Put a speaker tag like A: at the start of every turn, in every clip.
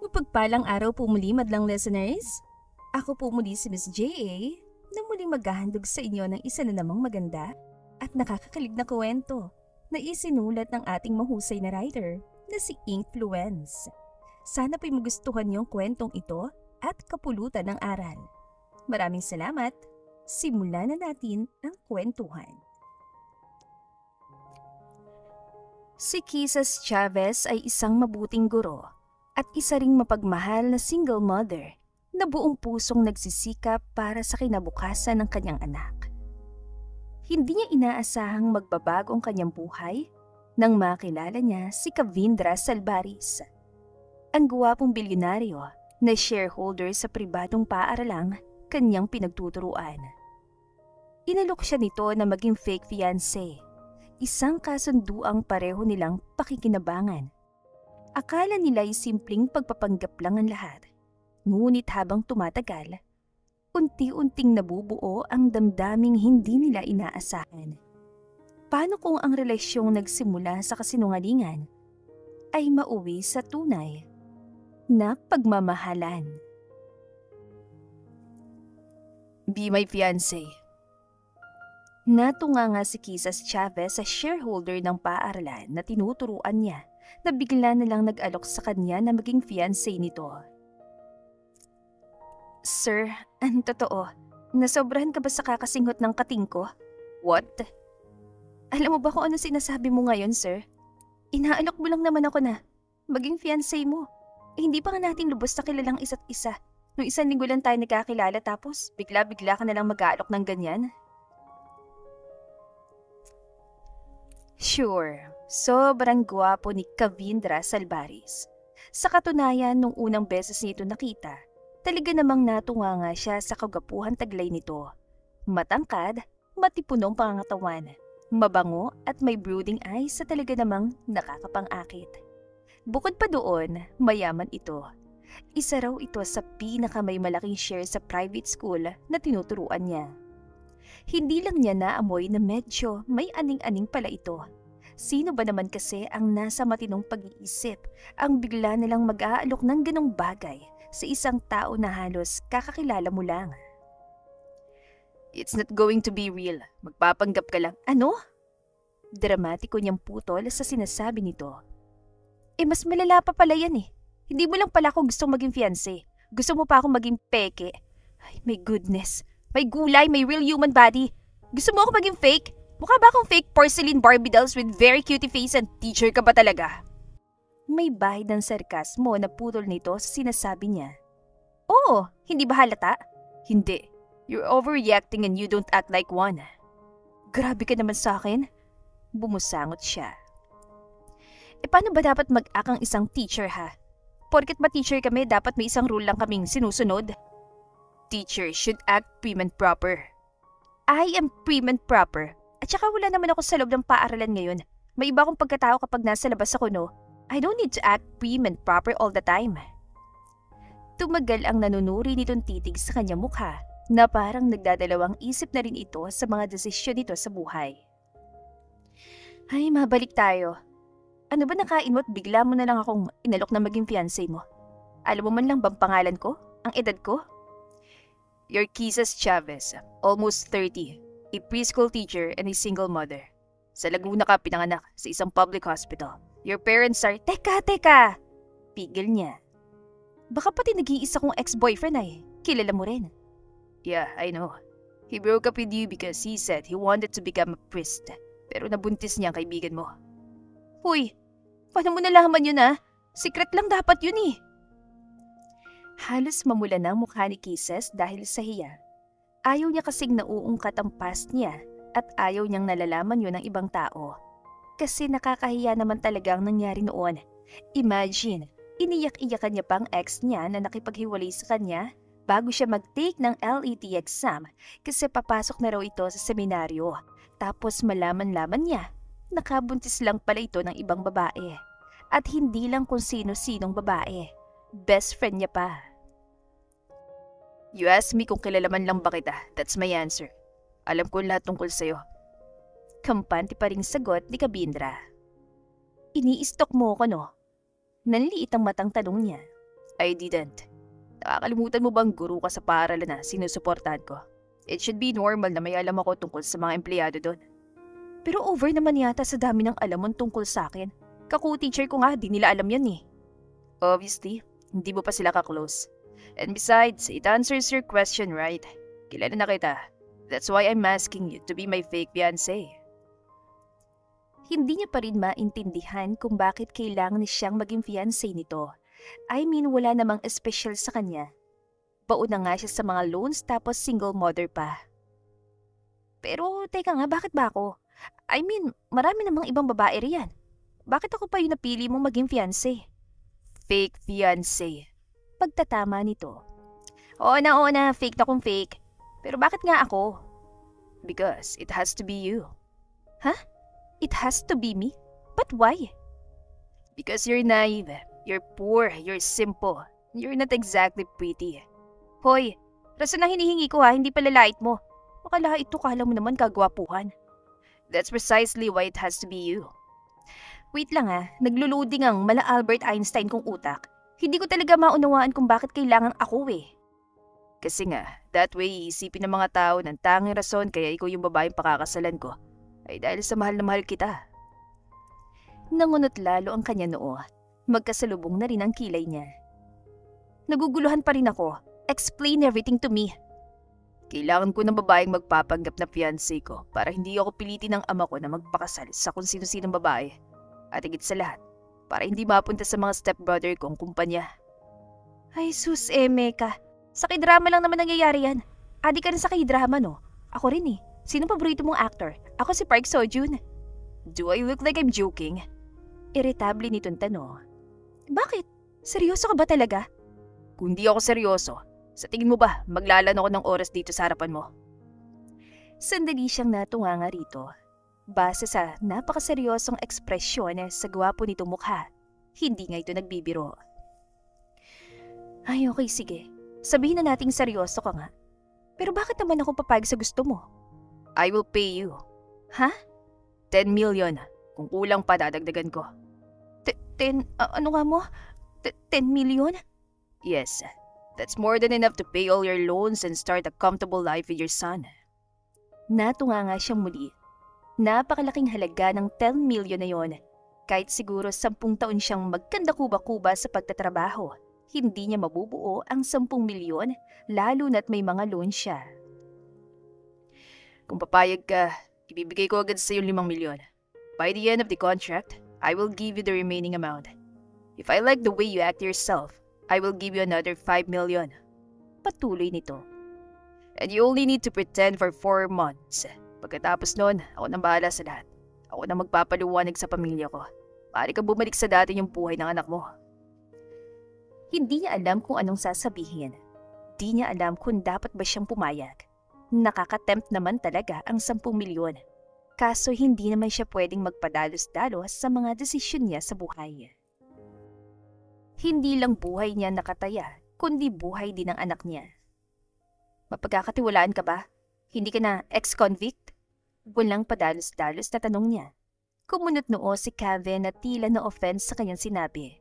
A: Mapagpalang araw po muli, madlang listeners. Ako po muli si Miss J.A. na muling maghahandog sa inyo ng isa na namang maganda at nakakakilig na kwento na isinulat ng ating mahusay na writer na si Inkfluence. Sana po'y magustuhan niyo ang kwentong ito at kapulutan ng aral. Maraming salamat. Simulan na natin ang kwentuhan. Si Kisas Chavez ay isang mabuting guro at isa ring mapagmahal na single mother na buong pusong nagsisikap para sa kinabukasan ng kanyang anak. Hindi niya inaasahang magbabago ang kanyang buhay nang makilala niya si Kavindra Salbaris, ang guwapong bilyonaryo na shareholder sa pribadong paaralang kanyang pinagtuturuan. Inalok siya nito na maging fake fiancé, isang kasunduang pareho nilang pakikinabangan. Akala nila ay simpleng pagpapanggap lang ang lahat. Ngunit habang tumatagal, unti-unting nabubuo ang damdaming hindi nila inaasahan. Paano kung ang relasyong nagsimula sa kasinungalingan ay mauwi sa tunay na pagmamahalan? Be my fiancé. Natunga nga si Kisas Chavez sa shareholder ng paaralan na tinuturuan niya na bigla na lang nag-alok sa kanya na maging fiancé nito. Sir, ang totoo, nasobrahan ka ba sa kakasinghot ng kating ko? What? Alam mo ba kung ano sinasabi mo ngayon, sir? Inaalok mo lang naman ako na maging fiancé mo. Hindi pa nga natin lubos na kilalang isa't isa. Nung isang linggo lang tayo nagkakilala tapos bigla-bigla ka na lang mag-aalok ng ganyan. Sure, sobrang gwapo ni Kavindra Salbaris. Sa katunayan, nung unang beses nito nakita, talaga namang natunga nga siya sa kagapuhan taglay nito. Matangkad, matipunong pangangatawan, mabango at may brooding eyes sa talaga namang nakakapang-akit. Bukod pa doon, mayaman ito. Isa raw ito sa pinakamay malaking share sa private school na tinuturuan niya. Hindi lang niya naamoy na medyo may aning-aning pala ito. Sino ba naman kasi ang nasa matinong pag-iisip ang bigla nilang mag-aalok ng ganong bagay sa isang tao na halos kakakilala mo lang? It's not going to be real. Magpapanggap ka lang. Ano? Dramatiko niyang putol sa sinasabi nito. Mas malala pa pala yan eh. Hindi mo lang pala ako gustong maging fiancé. Gusto mo pa akong maging peke. Ay, my goodness. May gulay, may real human body. Gusto mo ako maging fake? Mukha ba akong fake porcelain Barbie dolls with very cutie face and teacher ka ba talaga? May bahid ng sarkasmo na putol nito sa sinasabi niya. Oo, hindi ba halata? Hindi. You're overreacting and you don't act like one. Grabe ka naman sa akin. Bumusangot siya. Paano ba dapat mag-act ang isang teacher ha? Porket ba teacher kami, dapat may isang rule lang kaming sinusunod? Teacher should act prim and proper. I am prim and proper. At saka wala naman ako sa loob ng paaralan ngayon. May iba akong pagkatao kapag nasa labas ako, no? I don't need to act prim and proper all the time. Tumagal ang nanunuri nitong titig sa kanyang mukha na parang nagdadalawang isip na rin ito sa mga desisyon nito sa buhay. Ay, mabalik tayo. Ano ba nakain mo at bigla mo na lang akong inalok na maging fiancé mo? Alam mo man lang bang pangalan ko? Ang edad ko? You're Kisas Chavez, almost 30, a preschool teacher and a single mother. Sa Laguna ka pinanganak sa isang public hospital. Your parents are… Teka! Pigil niya. Baka pati nag-iisa kong ex-boyfriend ay kilala mo rin. Yeah, I know. He broke up with you because he said he wanted to become a priest. Pero nabuntis niya ang kaibigan mo. Huy, paano mo nalaman yun ah? Secret lang dapat yun eh. Halos mamula na ang mukha ni Kisses dahil sa hiya. Ayaw niya kasing nauungkat ang past niya at ayaw niyang nalalaman yun ng ibang tao. Kasi nakakahiya naman talaga ang nangyari noon. Imagine, iniyak-iyakan niya pang ex niya na nakipaghiwalay sa kanya bago siya mag-take ng LET exam kasi papasok na raw ito sa seminaryo. Tapos malaman-laman niya, nakabuntis lang pala ito ng ibang babae. At hindi lang kung sino-sinong babae. Best friend niya pa. You ask me kung kilala man lang ba kita. That's my answer. Alam ko lahat tungkol sa'yo. Kampante pa ring sagot ni Kavindra. Ini-stalk mo ko no? Nanliit ang matang tanong niya. I didn't. Nakakalimutan mo bang guru ka sa paaralan na sinusuportahan ko? It should be normal na may alam ako tungkol sa mga empleyado doon. Pero over naman yata sa dami ng alam mo tungkol sa akin. Kaku-teacher ko nga, di nila alam yan eh. Obviously, hindi mo pa sila ka-close. And besides, it answers your question, right? Kilala na kita. That's why I'm asking you to be my fake fiancé. Hindi niya pa rin maintindihan kung bakit kailangan niya siyang maging fiancé nito. I mean, wala namang espesyal sa kanya. Baon na nga siya sa mga loans tapos single mother pa. Pero teka nga, bakit ba ako? I mean, marami namang ibang babae riyan. Bakit ako pa yung napili mong maging fiancé? Fake fiancé. Pagtatama nito. Oo na, fake na kung fake. Pero bakit nga ako? Because it has to be you. Huh? It has to be me? But why? Because you're naive, you're poor, you're simple, you're not exactly pretty. Hoy, rason na hinihingi ko ha, hindi palalait mo. Makalait to, kala mo naman kagwapuhan. That's precisely why it has to be you. Wait lang ha, nagluluding ang mala Albert Einstein kong utak. Hindi ko talaga maunawaan kung bakit kailangan ako eh. Kasi nga, that way iisipin ng mga tao ng tanging rason kaya ikaw yung babaeng pakakasalan ko ay dahil sa mahal na mahal kita. Nangunot lalo ang kanya noo. Magkasalubong na rin ang kilay niya. Naguguluhan pa rin ako. Explain everything to me. Kailangan ko ng babaeng magpapanggap na fiancé ko para hindi ako pilitin ng ama ko na magpakasal sa kung sino-sinong babae. At higit sa lahat, para hindi mapunta sa mga stepbrother kong kumpanya. Ay sus, Meka. Sa k-drama lang naman nangyayari yan. Adi ka rin sa k-drama, no? Ako rin eh. Sino paborito mong actor? Ako si Park Seo-joon. Do I look like I'm joking? Irritable nitong tanong. Bakit? Seryoso ka ba talaga? Kung di ako seryoso, sa tingin mo ba maglalaan ako ng oras dito sa harapan mo? Sandali siyang natunganga rito. Base sa napakaseryosong ekspresyon sa gwapo nitong mukha, hindi nga ito nagbibiro. Ay okay, sige. Sabihin na nating seryoso ka nga. Pero bakit naman ako papayag sa gusto mo? I will pay you. Ha? 10 million. Kung kulang pa, dadagdagan ko. Ano nga mo? 10 million? Yes. That's more than enough to pay all your loans and start a comfortable life with your son. Natunga nga siyang muli. Napakalaking halaga ng 10 million na yon. Kahit siguro 10 taon siyang magkanda kuba-kuba sa pagtatrabaho, hindi niya mabubuo ang 10 milyon lalo na't may mga loan siya. Kung papayag ka, ibibigay ko agad sa iyo 5 milyon. By the end of the contract, I will give you the remaining amount. If I like the way you act yourself, I will give you another 5 million. Patuloy nito. And you only need to pretend for 4 months. Pagkatapos nun, ako nang bahala sa lahat. Ako na magpapaluwanag sa pamilya ko. Maaari ka bumalik sa dati yung buhay ng anak mo. Hindi niya alam kung anong sasabihin. Di niya alam kung dapat ba siyang pumayag. Nakakatempt naman talaga ang 10 milyon. Kaso hindi naman siya pwedeng magpadalos-dalos sa mga desisyon niya sa buhay. Hindi lang buhay niya nakataya, kundi buhay din ng anak niya. Mapagkakatiwalaan ka ba? Hindi ka na ex-convict? Walang padalos-dalos na tanong niya. Kumunot noo si Kevin na tila na-offense sa kanyang sinabi.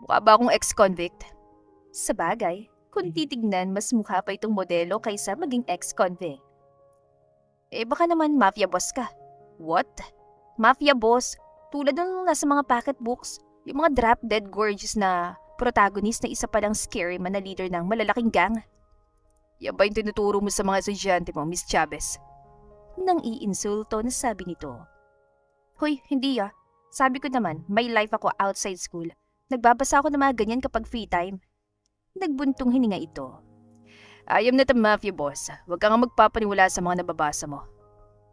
A: Mukha ba akong ex-convict? Sa bagay, kung titignan mas mukha pa itong modelo kaysa maging ex-convict. Baka naman mafia boss ka. What? Mafia boss? Tulad ng nasa mga pocketbooks, yung mga drop-dead gorgeous na protagonist na isa palang scary man na leader ng malalaking gang. Yan ba yung tinuturo mo sa mga estudyante mo, Miss Chavez? Nang iinsulto na sabi nito. Hoy, hindi ah. Sabi ko naman, may life ako outside school. Nagbabasa ako ng mga ganyan kapag free time. Nagbuntong hininga ito. I am not a mafia boss. Huwag kang magpapaniwala sa mga nababasa mo.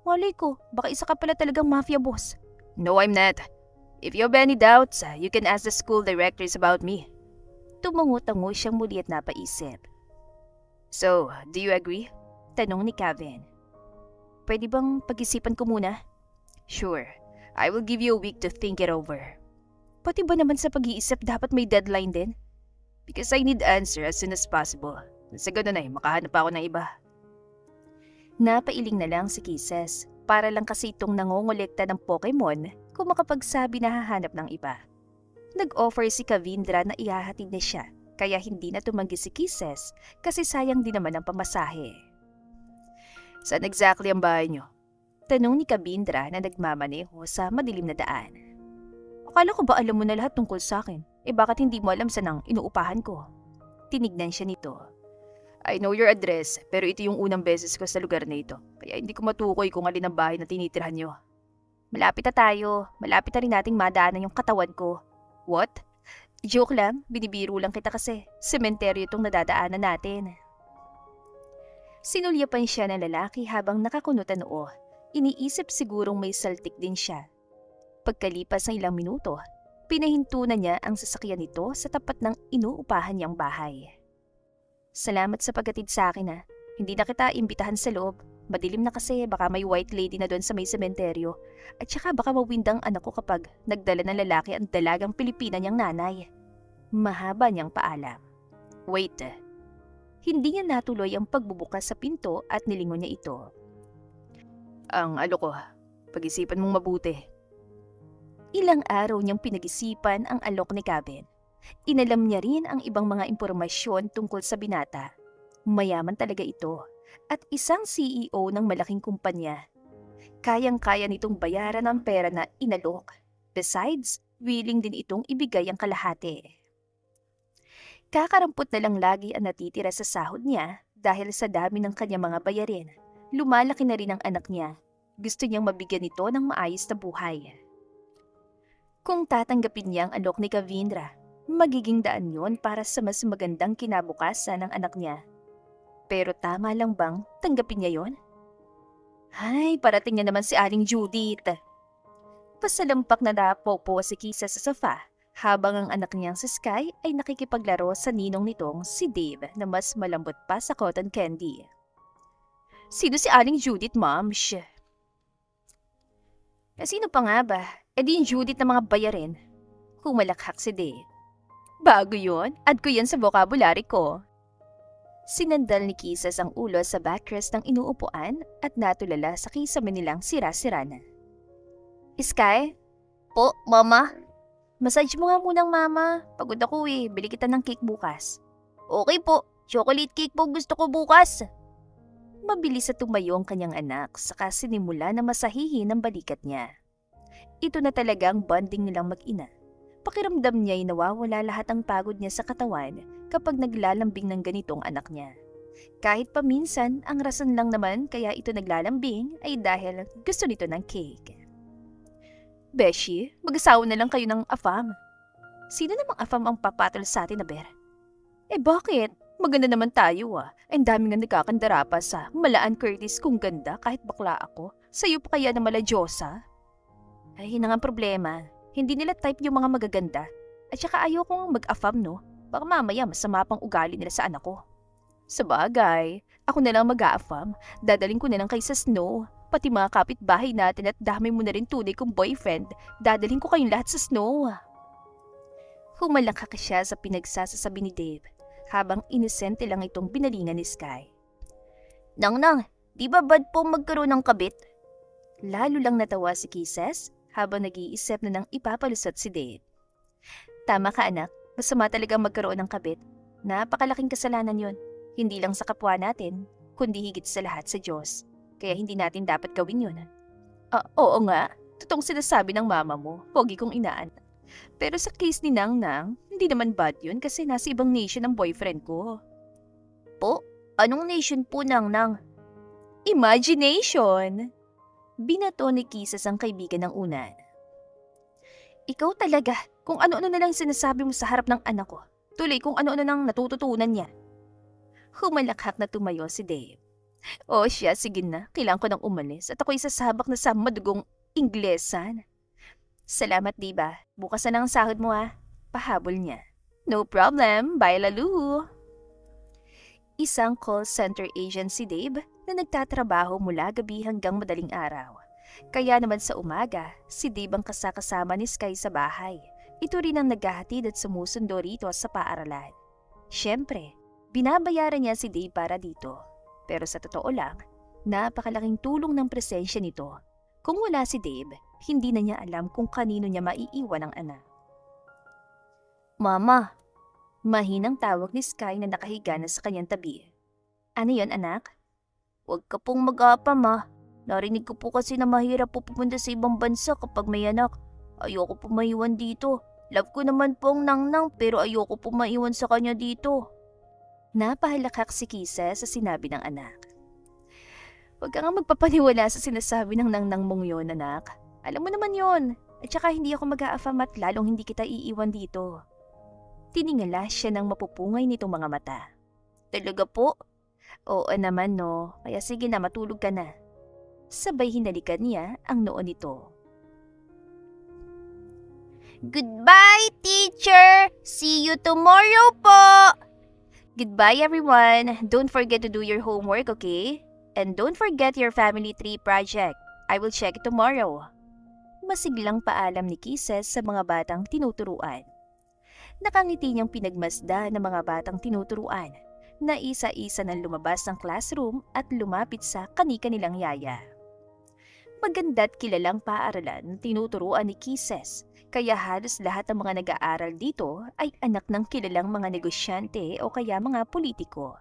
A: Malay ko, baka isa ka pala talagang mafia boss. No, I'm not. If you have any doubts, you can ask the school directors about me. Tumungo-tango siyang muli at napaisip. So, do you agree? Tanong ni Kevin. Pwede bang pag-isipan ko muna? Sure. I will give you a week to think it over. Pati ba naman sa pag-iisip dapat may deadline din? Because I need answer as soon as possible. Sa ganun ay makahanap ako ng iba. Napailing na lang si Kisses para lang kasi itong nangongolekta ng Pokemon kung makapagsabi na hahanap ng iba. Nag-offer si Kavindra na ihahatid na siya kaya hindi na tumanggi si Kisses kasi sayang din naman ang pamasahe. Saan exactly ang bahay niyo? Tanong ni Kabindra na nagmamaneho sa madilim na daan. Akala ko ba alam mo na lahat tungkol sa akin? Bakit hindi mo alam saan ang inuupahan ko? Tinignan siya nito. I know your address, pero ito yung unang beses ko sa lugar na ito. Kaya hindi ko matukoy kung alin ang bahay na tinitirhan niyo. Malapit na tayo. Malapit na rin nating madaanan yung katawan ko. What? Joke lang, binibiro lang kita kasi. Sementeryo itong nadadaanan natin. Sinulyapan siya ng lalaki habang nakakunot ang noo. Iniisip sigurong may saltik din siya. Pagkalipas ng ilang minuto, pinahinto na niya ang sasakyan nito sa tapat ng inuupahan niyang bahay. Salamat sa paghatid sa akin . Hindi na kita imbitahan sa loob. Madilim na kasi baka may white lady na doon sa may sementeryo. At saka baka mawindang anak ko kapag nagdala ng lalaki ang dalagang Pilipina niyang nanay. Mahaba niyang paalam. Wait. Hindi niya natuloy ang pagbubukas sa pinto at nilingon niya ito. Ang ko, pag-isipan mong mabuti. Ilang araw niyang pinag-isipan ang alok ni Kevin. Inalam niya rin ang ibang mga impormasyon tungkol sa binata. Mayaman talaga ito at isang CEO ng malaking kumpanya. Kayang-kaya nitong bayaran ang pera na inalok. Besides, willing din itong ibigay ang kalahati. Kakarampot na lang lagi ang natitira sa sahod niya dahil sa dami ng kanyang mga bayarin. Lumalaki na rin ang anak niya. Gusto niyang mabigyan ito ng maayos na buhay. Kung tatanggapin niya ang alok ni Kavindra, magiging daan yon para sa mas magandang kinabukasan ng anak niya. Pero tama lang bang tanggapin niya yon? Ay, parating na naman si Aling Judith. Pasalampak na napopo si Kisa sa sofa habang ang anak niyang si Sky ay nakikipaglaro sa ninong nitong si Dave na mas malambot pa sa cotton candy. Sino si Aling Judith, ma'am? Sino pa nga ba? Di yung Judith na mga bayarin. Humalakhak si Dave. Bago yun, add ko yan sa vocabulary ko. Sinandal ni Kisses ang ulo sa backrest ng inuupuan at natulala sa kisame nilang sira-sira na. Sky? Po, mama? Massage mo nga munang mama. Pagod ako bili kita ng cake bukas. Okay po, chocolate cake po gusto ko bukas. Mabilis na tumayo ang kanyang anak saka sinimula na masahihin ang balikat niya. Ito na talaga ang bonding nilang mag-ina. Pakiramdam niya ay nawawala lahat ang pagod niya sa katawan kapag naglalambing ng ganitong anak niya. Kahit paminsan, ang rason lang naman kaya ito naglalambing ay dahil gusto nito ng cake. Beshi, mag-asawa na lang kayo ng afam. Sino namang afam ang papatol sa atin na ber? Bakit? Maganda naman tayo Ang dami nga nagkakandara pa sa Malaan Curtis kung ganda kahit bakla ako. Sa'yo pa kaya na Malajosa? Ay, yun nga ang problema. Hindi nila type yung mga magaganda. At saka ayokong mag-afam, no? Baka mamaya masama pang ugali nila sa anak ko. Sabagay, ako na lang mag-a-afam. Dadaling ko na lang kay sa Snow. Pati mga kapitbahay natin at dami mo na rin tunay kong boyfriend. Dadaling ko kayong lahat sa Snow. Humalangkak siya sa pinagsasasabi ni Dave habang inosente lang itong binalingan ni Sky. Nang, di ba bad po magkaroon ng kabit? Lalo lang natawa si Kisses habang nag-iisip na nang ipapalusot si Dave. Tama ka anak, masama talaga magkaroon ng kabit. Napakalaking kasalanan yon. Hindi lang sa kapwa natin, kundi higit sa lahat sa Diyos. Kaya hindi natin dapat gawin yun. Oo nga, totoong sinasabi ng mama mo, pogi kong inaan. Pero sa case ni Nang, hindi naman bad yun kasi nasa ibang nation ang boyfriend ko. Po? Anong nation po Nang? Imagination! Binato ni Kisses ang kaibigan ng unan. Ikaw talaga, kung ano-ano na lang sinasabi mo sa harap ng anak ko. Tuloy kung ano-ano nang natututunan niya. Humalakhak na tumayo si Dave. O siya, sige na, kailangan ko nang umalis at ako'y sasabak na sa madugong Inglesan. Salamat, diba? Bukas na lang ang sahod mo Pahabol niya. No problem, bye Lalu. Isang call center agent si Dave na nagtatrabaho mula gabi hanggang madaling araw. Kaya naman sa umaga, si Dave ang kasakasama ni Sky sa bahay. Ito rin ang naghahatid at sumusundo rito sa paaralan. Siyempre, binabayaran niya si Dave para dito. Pero sa totoo lang, napakalaking tulong ng presensya nito. Kung wala si Dave, hindi na niya alam kung kanino niya maiiwan ang anak. Mama, Mahinang tawag ni Sky na nakahiga na sa kanyang tabi. Ano yon, anak? Huwag ka pong mag-apa, ma. Narinig ko po kasi na mahirap po pumunta sa ibang bansa kapag may anak. Ayoko po maiwan dito. Love ko naman po ang Nangnang pero ayoko po maiwan sa kanya dito. Napahalakak si Kisa sa sinabi ng anak. Huwag ka nga magpapaniwala sa sinasabi ng Nangnang mong yon, anak. Alam mo naman yon. At saka hindi ako mag-aafam at lalong hindi kita iiwan dito. Tiningala siya ng mapupungay nitong mga mata. Talaga po? Oo naman no, kaya sige na matulog ka na. Sabay hinalikan niya ang noo nito. Goodbye, teacher! See you tomorrow po! Goodbye everyone! Don't forget to do your homework, okay? And don't forget your family tree project. I will check it tomorrow. Masiglang paalam ni Kisses sa mga batang tinuturuan. Nakangiti niyang pinagmasda ng mga batang tinuturuan na isa-isa nang lumabas ng classroom at lumapit sa kani-kanilang yaya. Maganda't kilalang paaralan tinuturuan ni Kisses, kaya halos lahat ng mga nag-aaral dito ay anak ng kilalang mga negosyante o kaya mga politiko.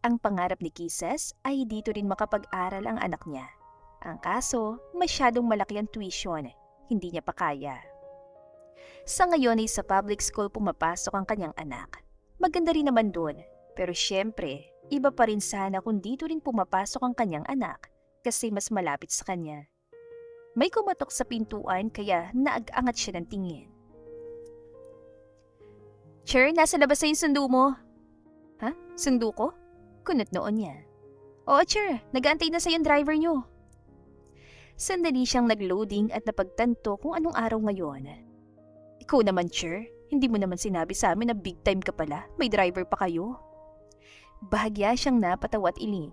A: Ang pangarap ni Kisses ay dito rin makapag-aral ang anak niya. Ang kaso, masyadong malaki ang tuition, hindi niya pa kaya. Sa ngayon ay sa public school pumapasok ang kanyang anak. Maganda rin naman doon, pero syempre, iba pa rin sana kung dito rin pumapasok ang kanyang anak kasi mas malapit sa kanya. May kumatok sa pintuan kaya naag-angat siya ng tingin. Sir, nasa labas na yung sundo mo. Ha? Sundo ko? Kunot noon niya. Oo, sir. Nag-aantay na sa yung driver niyo. Sandali siyang nag-loading at napagtanto kung anong araw ngayon. Ikaw naman, sir. Hindi mo naman sinabi sa amin na big time ka pala. May driver pa kayo. Bahagya siyang napatawa at iling.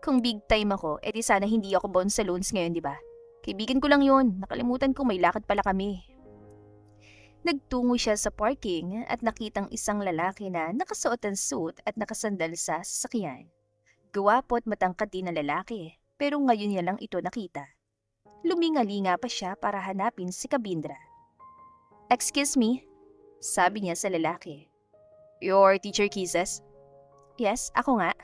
A: Kung big time ako, edi sana hindi ako bound sa loans ngayon, di ba? Kaibigan ko lang yon. Nakalimutan ko may lakad pala kami. Nagtungo siya sa parking at nakitang isang lalaki na nakasuot ng suit at nakasandal sa sasakyan. Gwapo at matangkad din na lalaki, pero ngayon niya lang ito nakita. Lumingalinga pa siya para hanapin si Kabindra. Excuse me, sabi niya sa lalaki. Your teacher Kisses? Yes, ako nga.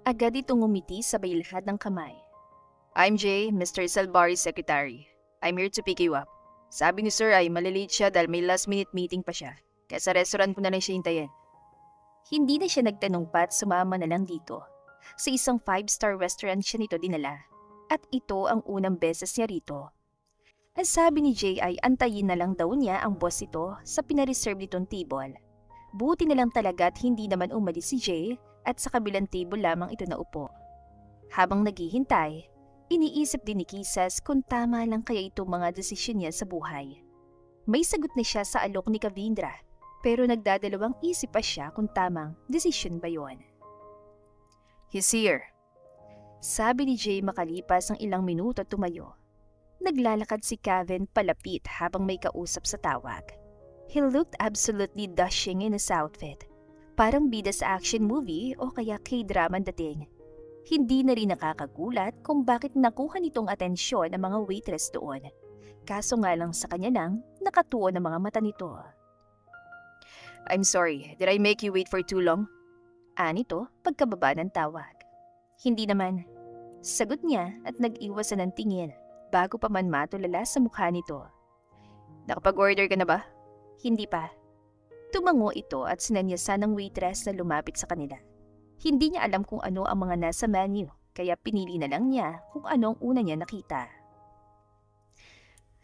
A: Agad itong ngumiti sabay lahat ng kamay. I'm Jay, Mr. Salbari's secretary. I'm here to pick you up. Sabi ni sir ay malilate siya dahil may last minute meeting pa siya. Kaya sa restaurant ko na lang siya hintayin. Hindi na siya nagtanong pa at sumama na lang dito. Sa isang 5-star restaurant siya nito dinala. At ito ang unang beses niya rito. Ang sabi ni Jay ay antayin na lang daw niya ang boss ito sa pinareserve nitong table. Buti na lang talaga at hindi naman umalis si Jay at sa kabilang table lamang ito naupo. Habang naghihintay, iniisip din ni Kisses kung tama lang kaya itong mga desisyon niya sa buhay. May sagot na siya sa alok ni Kavindra pero nagdadalawang isip pa siya kung tamang desisyon ba yon. He's here. Sabi ni Jay makalipas ng ilang minuto at tumayo. Naglalakad si Kevin palapit habang may kausap sa tawag. He looked absolutely dashing in his outfit. Parang bida sa action movie o kaya K-drama dating. Hindi na rin nakakagulat kung bakit nakuha nitong atensyon ng mga waitress doon. Kaso nga lang sa kanya lang, nakatuon ang mga mata nito. I'm sorry, did I make you wait for too long? Anito, pagkababa ng tawag. Hindi naman. Sagot niya at nag-iwasan ng tingin. Bago pa man matulala sa mukha nito. Nakapag-order ka na ba? Hindi pa. Tumango ito at sinanyasan ng waitress na lumapit sa kanila. Hindi niya alam kung ano ang mga nasa menu, kaya pinili na lang niya kung ano ang una niya nakita.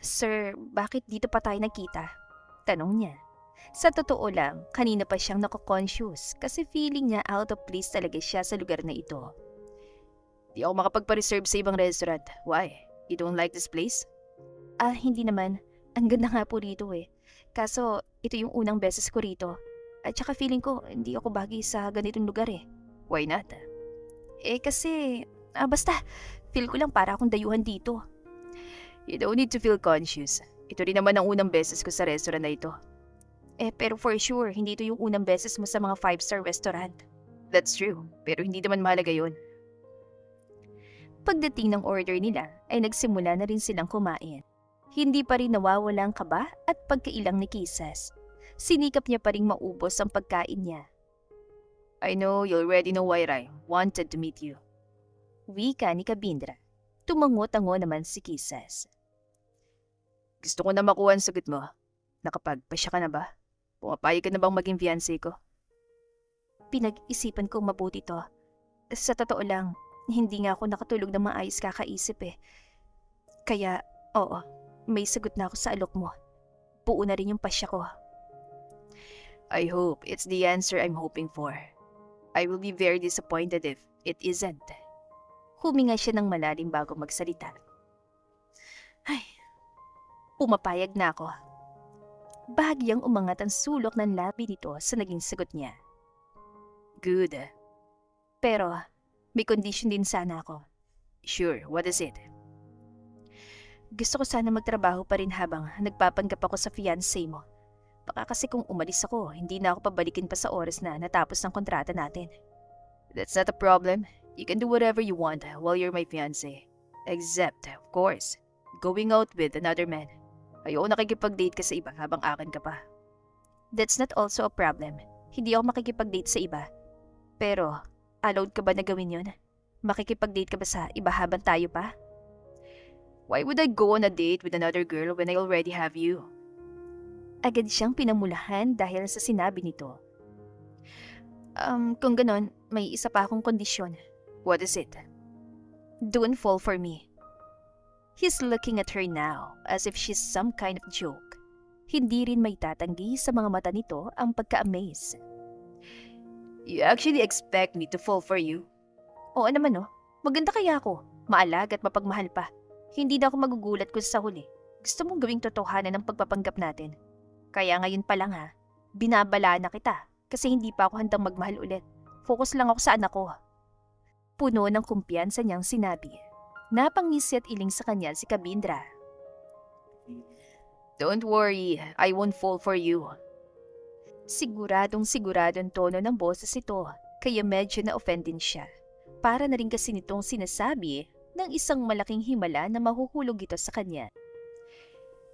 A: Sir, bakit dito pa tayo nakita? Tanong niya. Sa totoo lang, kanina pa siyang nako-conscious kasi feeling niya out of place talaga siya sa lugar na ito. Di ako makapagpa-reserve sa ibang restaurant. Why? You don't like this place? Hindi naman. Ang ganda nga po rito eh. Kaso, ito yung unang beses ko rito. At saka feeling ko, hindi ako bagay sa ganitong lugar eh. Why not? Kasi, basta, feel ko lang para akong dayuhan dito. You don't need to feel conscious. Ito rin naman ang unang beses ko sa restaurant na ito. Pero for sure, hindi ito yung unang beses mo sa mga 5-star restaurant. That's true, pero hindi naman mahalaga yun. Pagdating ng order nila ay nagsimula na rin silang kumain. Hindi pa rin nawawala ang kaba at pagkailang ni Kisses. Sinikap niya pa ring maubos ang pagkain niya.
B: I know you already know why I wanted to meet you.
A: Wika ni Kabindra. Tumango-tango naman si Kisses.
B: Gusto ko na makuha ang sagot mo. Nakapagpasya ka na ba? Pumapayag ka na bang maging fiancé ko?
A: Pinag-isipan kong mabuti to. Sa totoo lang, hindi nga ako nakatulog na maayos kakaisip eh. Kaya, oo, may sagot na ako sa alok mo. Buo na rin yung pasya ko.
B: I hope it's the answer I'm hoping for. I will be very disappointed if it isn't.
A: Huminga siya ng malalim bago magsalita. Ay, pumapayag na ako. Bahagyang umangat ang sulok ng labi nito sa naging sagot niya.
B: Good.
A: Pero, may condition din sana ako.
B: Sure, what is it?
A: Gusto ko sana magtrabaho pa rin habang nagpapanggap ako sa fiancé mo. Baka kasi kung umalis ako, hindi na ako pabalikin pa sa oras na natapos ng kontrata natin.
B: That's not a problem. You can do whatever you want while you're my fiancé. Except, of course, going out with another man. Ayoko nakikipag-date ka sa iba habang akin ka pa.
A: That's not also a problem. Hindi ako makikipag-date sa iba. Pero, allowed ka ba na gawin yun? Makikipag-date ka ba sa iba habang tayo pa?
B: Why would I go on a date with another girl when I already have you?
A: Agad siyang pinamulahan dahil sa sinabi nito. Kung ganon, may isa pa akong kondisyon.
B: What is it?
A: Don't fall for me. He's looking at her now as if she's some kind of joke. Hindi rin may tatanggi sa mga mata nito ang pagka-amaze.
B: You actually expect me to fall for you?
A: Oo naman no, maganda kaya ako, maalag at mapagmahal pa. Hindi na ako magugulat kung sa huli. Gusto mong gawing totohanan ng pagpapanggap natin. Kaya ngayon pa lang ha, binabala na kita kasi hindi pa ako handang magmahal ulit. Focus lang ako sa anak ko. Puno ng kumpiyansa niyang sinabi. Napangisi at iling sa kanya si Kabindra.
B: Don't worry, I won't fall for you.
A: Siguradong tono ng boses ito, kaya medyo na-offend din siya. Para na rin kasi nitong sinasabi ng isang malaking himala na mahuhulog ito sa kanya.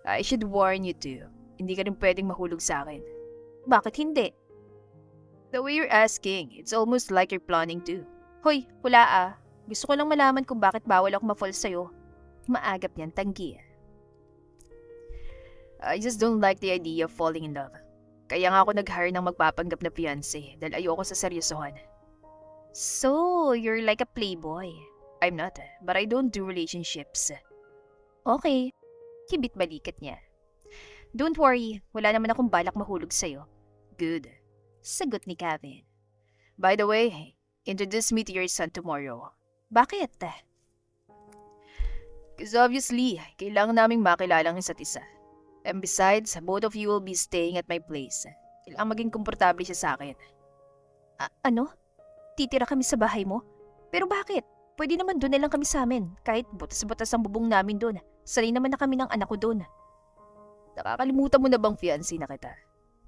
B: I should warn you too. Hindi ka rin pwedeng mahulog sa akin.
A: Bakit hindi?
B: The way you're asking, it's almost like you're planning to.
A: Hoy, wala ah. Gusto ko lang malaman kung bakit bawal ako ma-fall sa'yo. Maagap niyang tanggi.
B: I just don't like the idea of falling in love. Kaya nga ako nag-hire ng magpapanggap na fiancé dahil ayoko sa seryosohan.
A: So, you're like a playboy.
B: I'm not, but I don't do relationships.
A: Okay. Kibit balikat niya. Don't worry, wala naman akong balak mahulog sa'yo.
B: Good.
A: Sagot ni Kevin.
B: By the way, introduce me to your son tomorrow.
A: Bakit?
B: Because obviously, kailangan naming makilala ang isa't isa. And besides, both of you will be staying at my place. Kailangan maging komportable siya sa akin.
A: Ano? Titira kami sa bahay mo? Pero bakit? Pwede naman doon na lang kami sa amin. Kahit butas-butas ang bubong namin doon. Sanay naman na kami ng anak ko doon.
B: Nakakalimutan mo na bang fiancé na kita?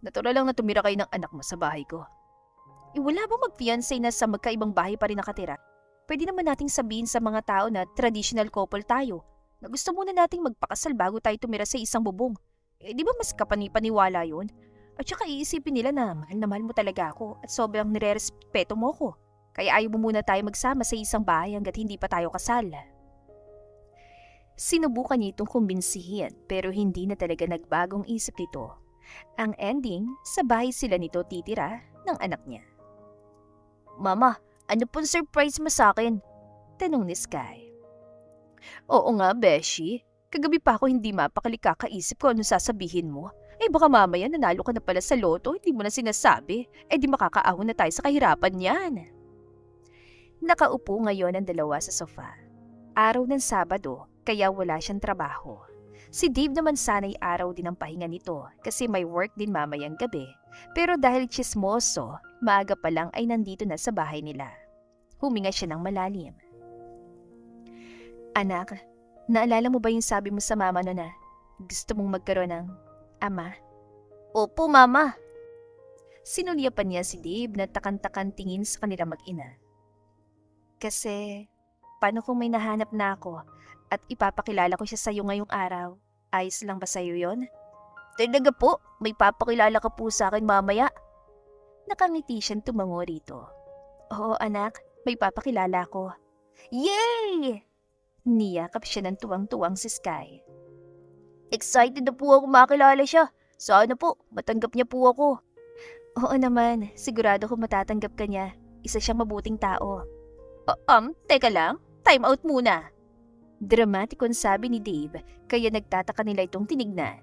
B: Natural lang na tumira kayo ng anak mo sa bahay ko.
A: Wala bang mag-fiancé na sa magkaibang bahay pa rin nakatira? Pwede naman nating sabihin sa mga tao na traditional couple tayo. Na gusto muna nating magpakasal bago tayo tumira sa isang bubong. Di ba mas kapani-paniwala yun? At saka iisipin nila na mahal mo talaga ako at sobrang nire-respeto mo ko. Kaya ayaw mo muna tayo magsama sa isang bahay hanggat hindi pa tayo kasal. Sinubukan niya itong kumbinsihin pero hindi na talaga nagbagong isip nito. Ang ending, sa bahay sila nito titira ng anak niya.
B: Mama, ano pong surprise mo sa akin?
A: Tanong ni Sky.
B: Oo nga, Beshi. Kagabi pa ako hindi mapakali kakaisip ko ano sasabihin mo. Baka mamaya nanalo ka na pala sa loto, hindi mo na sinasabi. Di makakaahon na tayo sa kahirapan yan.
A: Nakaupo ngayon ang dalawa sa sofa. Araw ng Sabado, kaya wala siyang trabaho. Si Dave naman sana'y araw din ang pahinga nito kasi may work din mamayang gabi. Pero dahil chismoso, maaga pa lang ay nandito na sa bahay nila. Huminga siya ng malalim. Anak, naalala mo ba yung sabi mo sa mama no na gusto mong magkaroon ng ama?
B: Opo, Mama.
A: Sinulyapan niya si Dave na takan-takan tingin sa kanila mag-ina. Kasi, paano kung may nahanap na ako at ipapakilala ko siya sa'yo ngayong araw? Ayos lang ba sa'yo yon? Talaga po, may papakilala ka po sa akin mamaya. Nakangiti siyang tumango rito. Oo anak, may papakilala ko. Yay! Niyakap siya ng tuwang-tuwang si Sky. Excited na po ako makilala siya. Sana po, matanggap niya po ako. Oo naman, sigurado ko matatanggap ka niya. Isa siyang mabuting tao. Teka lang, time out muna. Dramatikong sabi ni Dave, kaya nagtataka nila itong tinignan.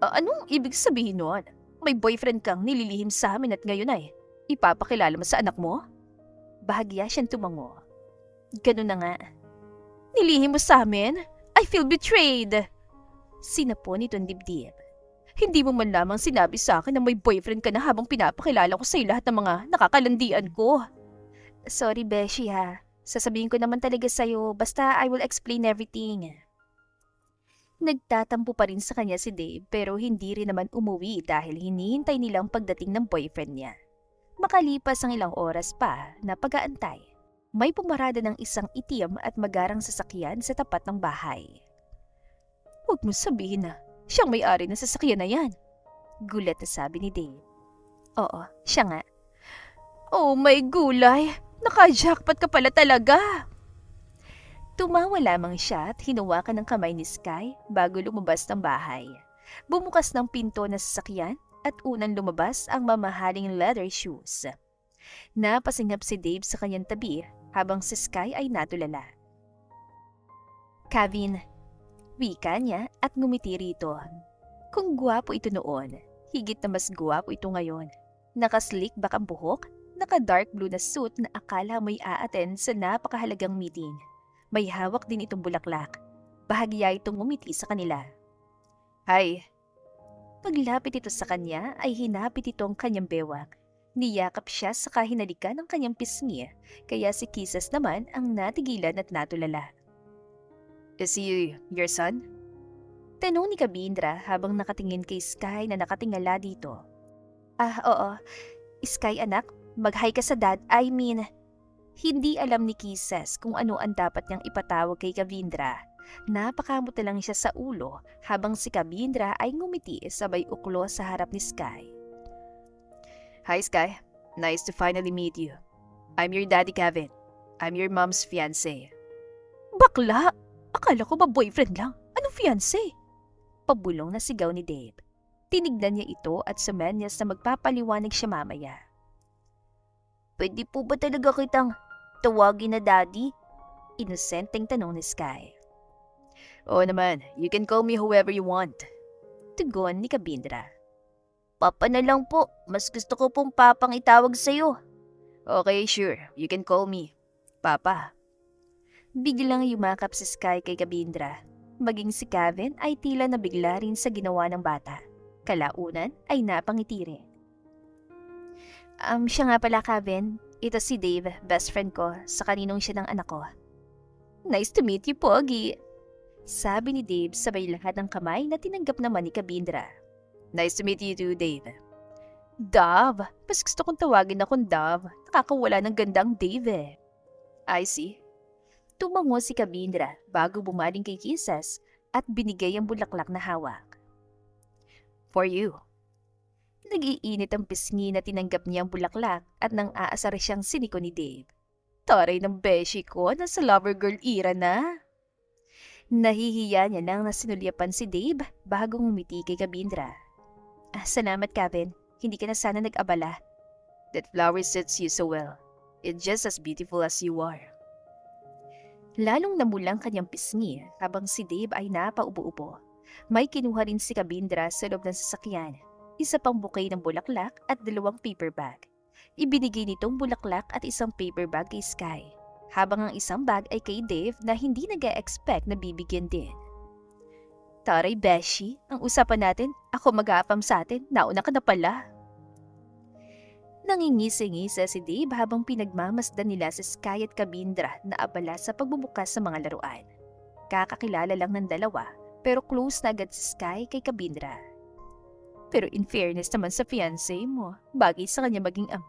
A: Anong ibig sabihin nun? May boyfriend kang nililihim sa amin at ngayon ay ipapakilala mo sa anak mo? Bahagya siyang tumango. Ganun na nga. Nilihim mo sa amin? I feel betrayed! Sinapon nitong dibdib. Hindi mo man lamang sinabi sa akin na may boyfriend ka na habang pinapakilala ko sa'yo lahat ng mga nakakalandian ko. Sorry, Beshi ha. Sasabihin ko naman talaga sa'yo, basta I will explain everything. Nagtatampo pa rin sa kanya si Dave pero hindi rin naman umuwi dahil hinihintay nilang pagdating ng boyfriend niya. Makalipas ang ilang oras pa na pag-aantay, may pumarada ng isang itim at magarang sasakyan sa tapat ng bahay. Huwag mo sabihin na siyang may-ari ng sasakyan na yan. Gulat na sabi ni Dave. Oo, siya nga. Oh my gulay! Naka-jackpot ka pala talaga! Tumawa lamang siya at hinawakan ng kamay ni Sky bago lumabas ng bahay. Bumukas ng pinto ng sasakyan at unang lumabas ang mamahaling leather shoes. Napasingap si Dave sa kanyang tabi habang si Sky ay natulala. Kevin, wika niya at ngumiti rito. Kung gwapo ito noon, higit na mas gwapo ito ngayon. Nakaslick back ang buhok, naka-dark blue na suit na akala mo'y a-attend sa napakahalagang meeting. May hawak din itong bulaklak. Bahagya itong ngumiti sa kanila. Hi. Paglapit ito sa kanya ay hinapit itong kanyang bewang. Niyakap siya sa kahinalikan ng kanyang pisngi, kaya si Kisses naman ang natigilan at natulala. Is he your son? Tanong ni Kabindra habang nakatingin kay Sky na nakatingala dito. Oo. Sky anak, mag-hi ka sa dad. Hindi alam ni Kisses kung ano ang dapat niyang ipatawag kay Kabindra. Napakamot na lang siya sa ulo habang si Kabindra ay ngumiti sabay uklo sa harap ni Sky. Hi Sky, nice to finally meet you. I'm your daddy Kevin. I'm your mom's fiancé. Bakla! Akala ko ba boyfriend lang? Anong fiancé? Pabulong na sigaw ni Dave. Tinignan niya ito at sumenyas na magpapaliwanag siya mamaya. Pwede po ba talaga kitang tawagin na daddy? Inosenteng tanong ni Sky. Oo naman, you can call me whoever you want. Tugon ni Kabindra. Papa na lang po, mas gusto ko pong papang itawag sa'yo. Okay, sure, you can call me Papa. Biglang yumakap si Sky kay Kabindra. Maging si Kevin ay tila nabigla rin sa ginawa ng bata. Kalaunan ay napangiti rin. Siya nga pala Kevin. Ito si Dave, best friend ko, sa kaninong siya ng anak ko. Nice to meet you, Pogi. Sabi ni Dave sabay lahat ng kamay na tinanggap naman ni Kabindra. Nice to meet you too, Dave. Dave? Mas gusto kong tawagin akong Dave. Nakakawala ng gandang Dave eh. I see. Tumango si Kabindra bago bumaling kay Kisses at binigay ang bulaklak na hawak. For you. Nag-iinit ang pisngi na tinanggap niya ang bulaklak at nang aasar siyang siniko ni Dave. Taray ng beshi ko, nasa lover girl era na. Nahihiya niya lang na sinulyapan si Dave bago ngumiti kay Kabindra. Salamat Kevin, hindi ka na sana nag-abala. That flower suits you so well. It's just as beautiful as you are. Lalong namulang kanyang pisngi habang si Dave ay napaubo-ubo. May kinuha rin si Kabindra sa loob ng sasakyan. Isa pang bouquet ng bulaklak at 2 paper bag. Ibinigay nitong bulaklak at isang paper bag kay Sky, habang ang isang bag ay kay Dave na hindi nag-e-expect na bibigyan din. Taray Beshi, ang usapan natin, ako mag-aapam sa atin, nauna ka na pala. Nangingisi-ngisa si Dave habang pinagmamasdan nila si Sky at Kabindra na abala sa pagbubukas sa mga laruan. Kakakilala lang ng dalawa, pero close na agad si Sky kay Kabindra. Pero in fairness naman sa fiancé mo, bagay sa kanya maging ama.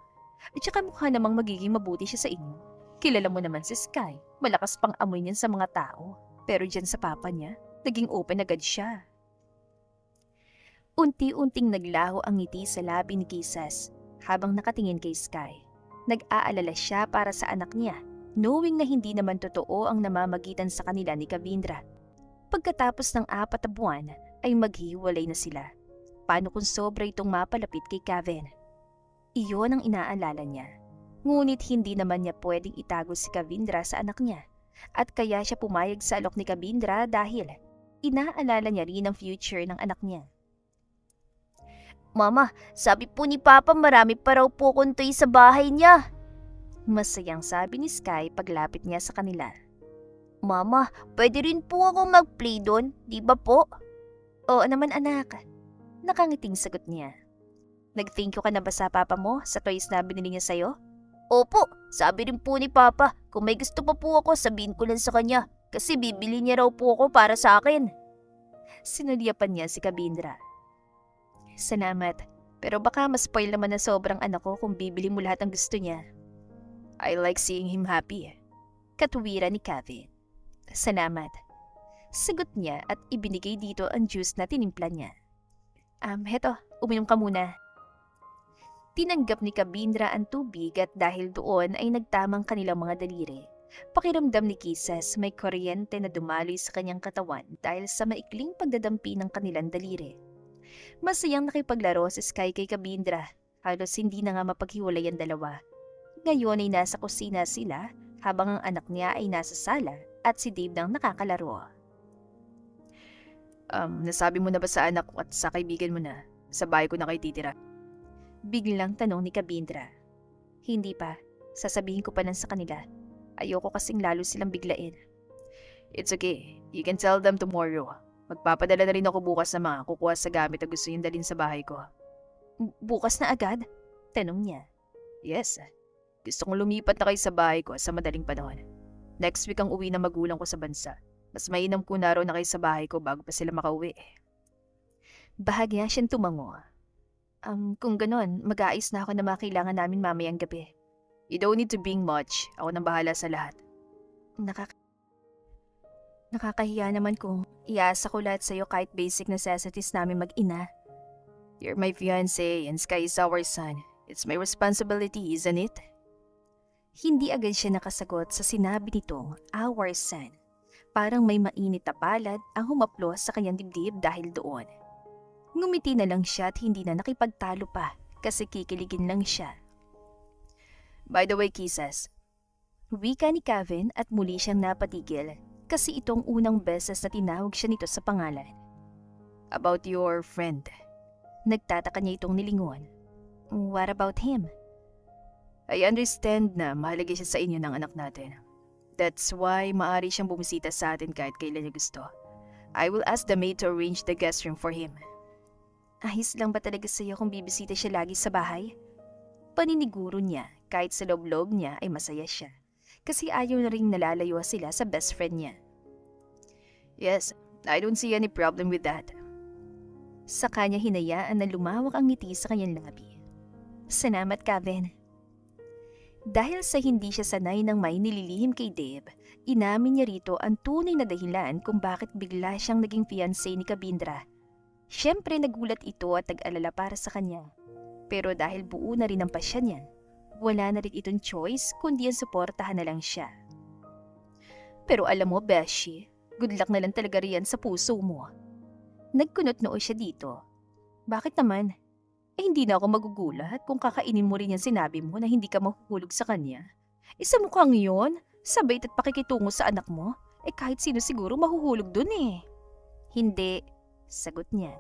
A: At saka mukha namang magiging mabuti siya sa inyo. Kilala mo naman si Sky, malakas pang amoy niyan sa mga tao. Pero dyan sa papa niya, naging open agad siya. Unti-unting naglaho ang ngiti sa labi ni Kisas habang nakatingin kay Sky. Nag-aalala siya para sa anak niya, knowing na hindi naman totoo ang namamagitan sa kanila ni Kavindra. Pagkatapos ng 4 na buwan ay maghiwalay na sila. Paano kung sobra itong mapalapit kay Kevin? Iyon ang inaalala niya. Ngunit hindi naman niya pwedeng itago si Kavindra sa anak niya. At kaya siya pumayag sa alok ni Kavindra dahil inaalala niya rin ang future ng anak niya.
B: Mama, sabi po ni Papa marami pa raw po kuntoy sa bahay niya.
A: Masayang sabi ni Sky paglapit niya sa kanila.
B: Mama, pwede rin po ako mag-play doon, di ba po?
A: Oo naman anak. Nakangiting sagot niya. Nag-thank you ka na ba sa papa mo sa toys na binili niya sa'yo?
B: Opo, sabi rin po ni Papa, kung may gusto pa po ako sabihin ko lang sa kanya kasi bibili niya raw po ako para sa akin.
A: Sinulyapan niya si Kavindra. Salamat, pero baka ma-spoil naman na sobrang anak ko kung bibili mo lahat ng gusto niya. I like seeing him happy. Katuwiran ni Kevin. Salamat. Sagot niya at ibinigay dito ang juice na tinimpla niya. Heto, uminom ka muna. Tinanggap ni Kavindra ang tubig at dahil doon ay nagtamang kanilang mga daliri. Pakiramdam ni Kisas may kuryente na dumaloy sa kanyang katawan dahil sa maikling pagdadampi ng kanilang daliri. Masayang nakipaglaro si Sky kay Kavindra. Halos hindi na nga mapaghiwalay ang dalawa. Ngayon ay nasa kusina sila habang ang anak niya ay nasa sala at si Dave nang nakakalaro. Nasabi mo na ba sa anak at sa kaibigan mo na sa bahay ko na kayo titira? Biglang tanong ni Kavindra. Hindi pa. Sasabihin ko pa lang sa kanila. Ayoko kasing lalo silang biglain. It's okay. You can tell them tomorrow. Magpapadala na rin ako bukas na mga kukuha sa gamit na gusto niyong dalhin sa bahay ko. Bukas na agad? Tanong niya. Yes. Gusto kong lumipat na kayo sa bahay ko sa madaling panahon. Next week ang uwi ng magulang ko sa bansa. Mas mainam ko na raw na kayo sa bahay ko bago pa sila makauwi. Bahagya siyang tumango. Kung ganon, mag-aayos na ako na makailangan namin mamayang gabi. You don't need to bring much. Ako nang bahala sa lahat. Nakakahiya naman kung iasa ko lahat sa'yo kahit basic necessities namin mag-ina. You're my fiancé and Sky is our son. It's my responsibility, isn't it? Hindi agad siya nakasagot sa sinabi nitong our son. Parang may mainit na palad ang humaplos sa kanyang dibdib dahil doon. Ngumiti na lang siya at hindi na nakipagtalo pa kasi kikiligin lang siya. By the way, Kisas, wika ni Kevin at muli siyang napatigil kasi itong unang beses na tinawag siya nito sa pangalan. About your friend. Nagtataka niya itong nilingon. What about him? I understand na mahalaga siya sa inyo ng anak natin. That's why maaari siyang bumisita sa atin kahit kailan niya gusto. I will ask the maid to arrange the guest room for him. Ayos lang ba talaga sa'yo kung bibisita siya lagi sa bahay? Paniniguro niya kahit sa loob-loob niya ay masaya siya. Kasi ayaw na rin nalalayo sila sa best friend niya. Yes, I don't see any problem with that. Sa kanya hinayaan na lumawak ang ngiti sa kanyang labi. Salamat, Kevin. Dahil sa hindi siya sanay ng may nililihim kay Dave, inamin niya rito ang tunay na dahilan kung bakit bigla siyang naging fiancé ni Kavindra. Siyempre nagulat ito at nag-alala para sa kanya. Pero dahil buo na rin ang pasya niya, wala na rin itong choice kundi ang suportahan na lang siya. Pero alam mo, Beshi, good luck na lang talaga riyan sa puso mo. Nagkunot noo siya dito. Bakit naman? Hindi na ako magugulat kung kakainin mo rin yung sinabi mo na hindi ka mahuhulog sa kanya. Isa mukhang yun, sabay at pakikitungo sa anak mo, kahit sino siguro mahuhulog dun eh. Hindi, sagot niya.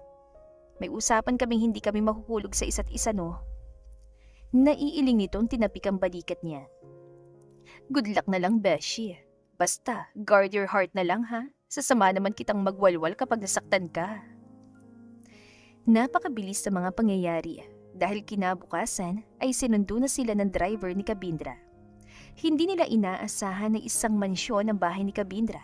A: May usapan kaming hindi kami mahuhulog sa isa't isa no. Naiiling nitong tinapik ang balikat niya. Good luck na lang, Beshi. Basta, guard your heart na lang ha. Sasama naman kitang magwalwal kapag nasaktan ka. Napakabilis sa mga pangyayari dahil kinabukasan ay sinundo na sila ng driver ni Kavindra. Hindi nila inaasahan na isang mansyon ang bahay ni Kavindra.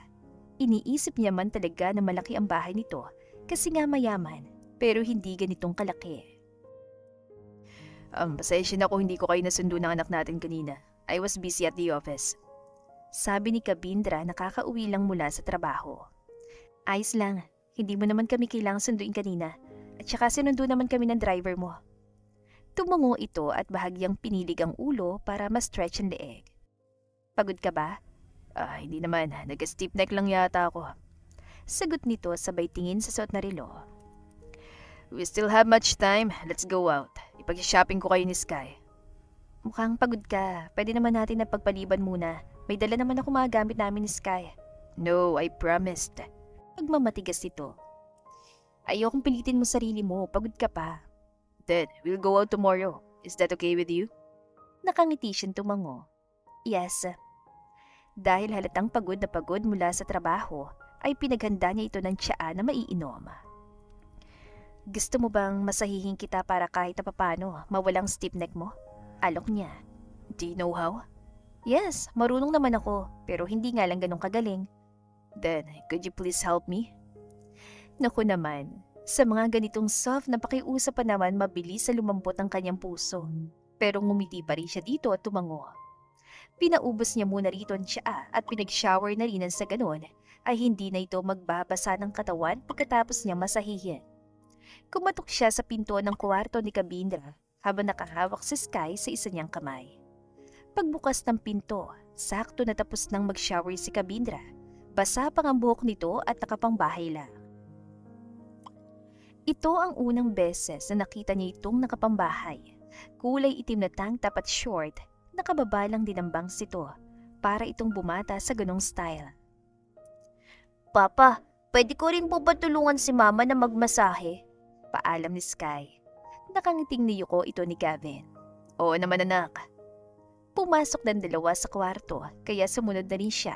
A: Iniisip niya man talaga na malaki ang bahay nito kasi nga mayaman pero hindi ganitong kalaki. Pasensya na kung hindi ko kayo nasundo ng anak natin kanina. I was busy at the office. Sabi ni Kavindra nakakauwi lang mula sa trabaho. Ayos lang, hindi mo naman kami kailangang sunduin kanina. At saka sinundo naman kami ng driver mo. Tumango ito at bahagyang pinilig ang ulo para ma-stretch ang leeg. Pagod ka ba?
B: Hindi naman. Nag-stiff neck lang yata ako.
A: Sagot nito sabay tingin sa suot na relo.
B: We still have much time. Let's go out. Ipag-shopping ko kayo ni Sky.
A: Mukhang pagod ka. Pwede naman natin na pagpaliban muna. May dala naman ako mga gamit namin ni Sky.
B: No, I promised.
A: Pagmamatigas ito. Ayokong pilitin mo sarili mo. Pagod ka pa.
B: Then, we'll go out tomorrow. Is that okay with you?
A: Nakangiti siyang tumango. Yes. Dahil halatang pagod na pagod mula sa trabaho, ay pinaghanda niya ito ng tsaa na maiinom. Gusto mo bang masahihin kita para kahit na papano mawalang stiff neck mo? Alok niya.
B: Do you know how?
A: Yes, marunong naman ako, pero hindi nga lang ganun kagaling.
B: Then, could you please help me?
A: Naku naman, sa mga ganitong soft na pakiusap pa naman mabilis sa lumambot ang kanyang puso. Pero ngumiti pa rin siya dito at tumango. Pinaubos niya muna rito ang tsaa at pinag-shower na rin sa ganun ay hindi na ito magbabasa ng katawan pagkatapos niya masahihin. Kumatok siya sa pinto ng kwarto ni Kabindra habang nakahawak si Sky sa isa niyang kamay. Pagbukas ng pinto, sakto na tapos nang mag-shower si Kabindra. Basa pang ang buhok nito at nakapangbahay lang. Ito ang unang beses na nakita niya itong nakapambahay. Kulay itim na tank top at short, nakababa lang din ang bangs ito para itong bumata sa ganong style. Papa, pwede ko rin po ba tulungan si Mama na magmasahe? Paalam ni Sky. Nakangiting ni Yuko ito ni Gavin.
B: Oo naman anak.
A: Pumasok ng dalawa sa kwarto kaya sumunod na rin siya.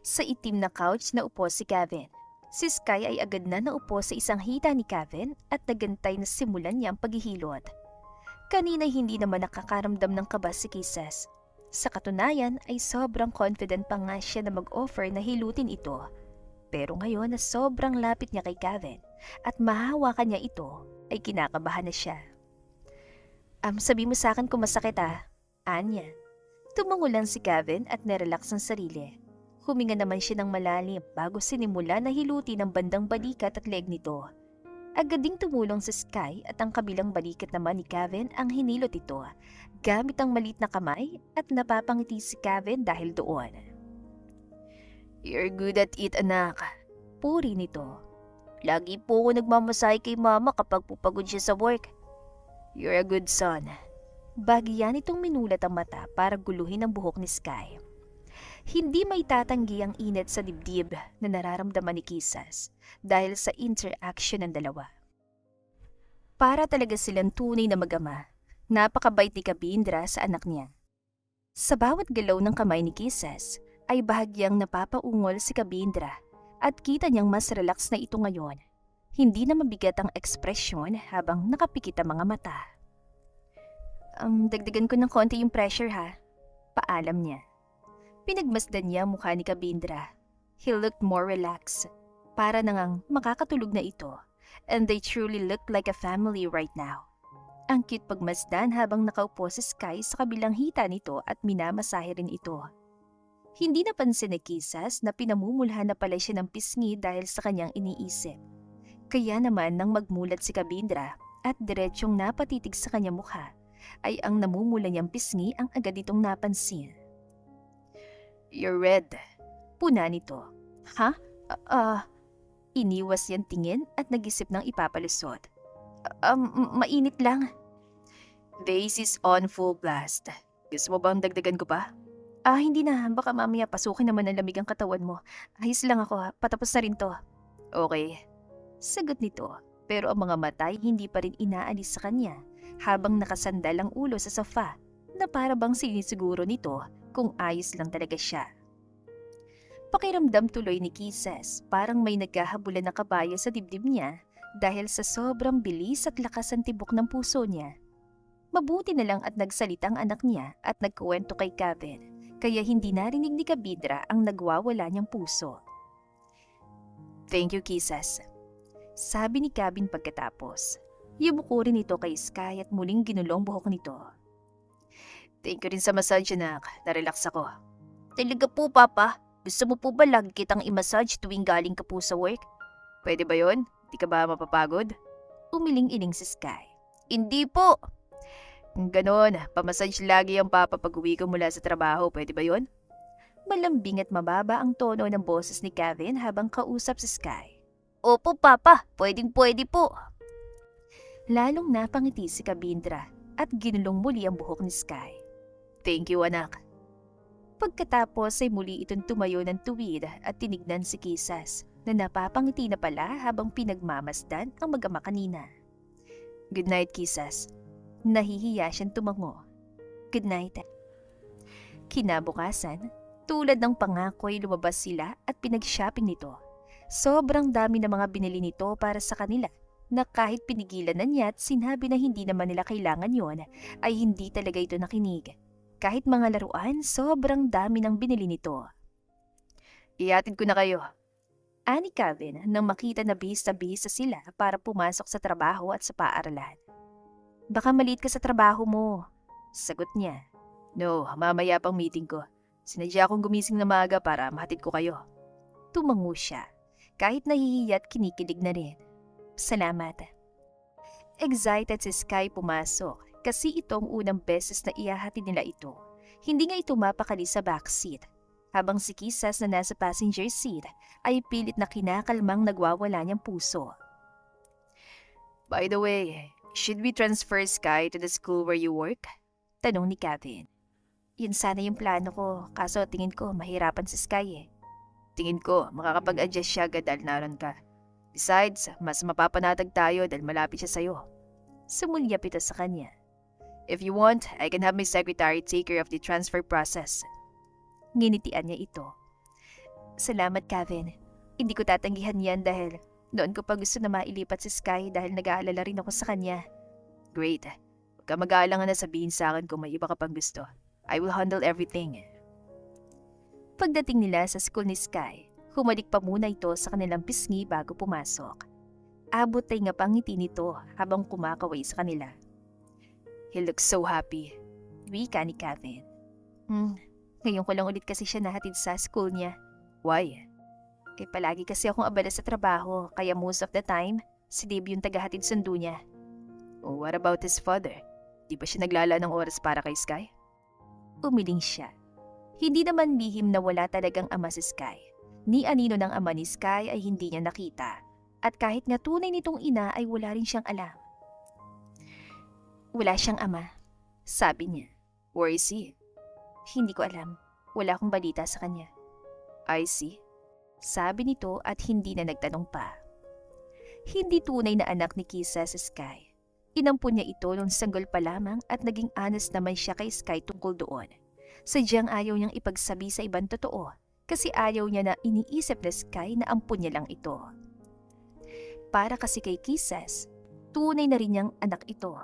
A: Sa itim na couch na upo si Gavin. Si Sky ay agad na naupo sa isang hita ni Gavin at nagantay na simulan niya ang paghihilot. Kanina hindi naman nakakaramdam ng kaba si Kisses. Sa katunayan ay sobrang confident pa nga siya na mag-offer na hilutin ito. Pero ngayon na sobrang lapit niya kay Gavin at mahawakan niya ito ay kinakabahan na siya. Sabi mo sa akin kung masakit Anya. Tumango lang si Gavin at nirelax ang sarili. Huminga naman siya ng malalim bago sinimula na hilutin ang bandang balikat at leg nito. Agad ding tumulong si Sky at ang kabilang balikat naman ni Gavin ang hinilot ito gamit ang maliit na kamay at napapangiti si Gavin dahil doon.
B: You're good at it anak.
A: Puri nito. Lagi po ako nagmamasahe kay Mama kapag pupagod siya sa work.
B: You're a good son.
A: Bagiyan itong minulat ang mata para guluhin ang buhok ni Sky. Hindi may tatanggi ang init sa dibdib na nararamdaman ni Kisses dahil sa interaction ng dalawa. Para talaga silang tunay na mag-ama, napakabait ni Kabindra sa anak niya. Sa bawat galaw ng kamay ni Kisses ay bahagyang napapaungol si Kabindra at kita niyang mas relax na ito ngayon. Hindi na mabigat ang ekspresyon habang nakapikit ang mga mata. Dagdagan ko ng konti yung pressure Paalam niya. Pinagmasdan niya ang mukha ni Kabindra. He looked more relaxed. Para nangang makakatulog na ito. And they truly looked like a family right now. Ang cute pagmasdan habang nakaupo si Sky sa kabilang hita nito at minamasahe rin ito. Hindi napansin ni Kisses na pinamumulhan na pala siya ng pisngi dahil sa kanyang iniisip. Kaya naman nang magmulat si Kabindra at diretsyong napatitig sa kanyang mukha, ay ang namumula niyang pisngi ang agad itong napansin.
B: You're red.
A: Puna nito. Iniwas niyang tingin at nag-isip ng ipapalusot. Mainit lang.
B: Base is on full blast. Gusto mo bang dagdagan ko pa?
A: Hindi na. Baka mamaya pasukin naman ng lamig ang katawan mo. Ayos lang ako Patapos na rin to.
B: Okay.
A: Sagot nito. Pero ang mga matay hindi pa rin inaalis sa kanya habang nakasandal ang ulo sa sofa na para bang sinisiguro nito kung ayos lang talaga siya. Pakiramdam tuloy ni Kisses parang may naghahabulan na kabayo sa dibdib niya dahil sa sobrang bilis at lakas ng tibok ng puso niya. Mabuti na lang at nagsalita ang anak niya at nagkuwento kay Gavin kaya hindi narinig ni Kabindra ang nagwawala niyang puso.
B: Thank you, Kisses.
A: Sabi ni Gavin pagkatapos. Yumuko rin ito kay Sky at muling ginulong buhok nito.
B: Thank you rin sa massage anak. Narelax ako.
A: Talaga po, Papa? Gusto mo po ba lagi kitang i-massage tuwing galing ka po sa work?
B: Pwede ba yon? Di ka ba mapapagod?
A: Umiling-iling si Sky.
B: Hindi po. Ganon, pamassage lagi ang papa pag uwi ko mula sa trabaho. Pwede ba yon?
A: Malambing at mababa ang tono ng boses ni Kevin habang kausap si Sky.
B: Opo, papa. Pwedeng-pwede po.
A: Lalong napangiti si Kabindra at ginulong muli ang buhok ni Sky.
B: Thank you, anak.
A: Pagkatapos ay muli itong tumayo ng tuwid at tinignan si Kisas na napapangiti na pala habang pinagmamasdan ang mag-ama kanina.
B: Good night, Kisas.
A: Nahihiya siyang tumango. Good night. Kinabukasan, tulad ng pangako ay lumabas sila at pinag-shopping nito. Sobrang dami ng mga binili nito para sa kanila na kahit pinigilan na niya at sinabi na hindi naman nila kailangan yon, ay hindi talaga ito nakinig. Kahit mga laruan, sobrang dami ng binili nito.
B: Ihatid ko na kayo.
A: Ani Kevin nang makita na bihis na sila para pumasok sa trabaho at sa paaralan. Baka maliit ka sa trabaho mo, sagot niya.
B: No, mamaya pang meeting ko. Sinadya akong gumising na maaga para mahatid ko kayo.
A: Tumango siya, kahit nahihiya at kinikilig na rin. Salamat. Excited si Sky pumasok kasi itong unang beses na ihahatid nila ito. Hindi nga ito mapakali sa backseat. Habang si Kisas na nasa passenger seat ay pilit na kinakalmang nagwawala niyang puso.
B: By the way, should we transfer Sky to the school where you work?
A: Tanong ni Kevin. Yun sana yung plano ko, kaso tingin ko mahirapan si Sky eh.
B: Tingin ko makakapag-adjust siya agad dahil naroon ka. Besides, mas mapapanatag tayo dahil malapit siya sa'yo.
A: Sumulyap ito sa kanya.
B: If you want, I can have my secretary take care of the transfer process.
A: Nginitian niya ito. Salamat, Kevin. Hindi ko tatanggihan yan dahil noon ko pa gusto na mailipat si Sky dahil nag-aalala rin ako sa kanya.
B: Great. Huwag ka mag-aalangan na sabihin sa akin kung may iba ka pang gusto. I will handle everything.
A: Pagdating nila sa school ni Sky, humalik pa muna ito sa kanilang pisngi bago pumasok. Abot ay nga pangiti nito habang kumakaway sa kanila.
B: He looks so happy.
A: Wika ni Kevin. Ngayon ko lang ulit kasi siya nahatid sa school niya.
B: Why?
A: Palagi kasi akong abala sa trabaho, kaya most of the time, si Dave yung tagahatid sundo niya.
B: What about his father? Di ba siya naglala ng oras para kay Sky?
A: Umiling siya. Hindi naman lihim na wala talagang ama si Sky. Ni anino ng ama ni Sky ay hindi niya nakita. At kahit nga tunay nitong ina ay wala rin siyang alam. Wala siyang ama, sabi niya.
B: Where is he?
A: Hindi ko alam. Wala akong balita sa kanya.
B: I see.
A: Sabi nito at hindi na nagtanong pa. Hindi tunay na anak ni Kisa sa Sky. Inampun niya ito nung sanggol pa lamang at naging honest naman siya kay Sky tungkol doon. Sadyang ayaw niyang ipagsabi sa ibang totoo kasi ayaw niya na iniisip na Sky na ampun niya lang ito. Para kasi kay Kisas, tunay na rin niyang anak ito.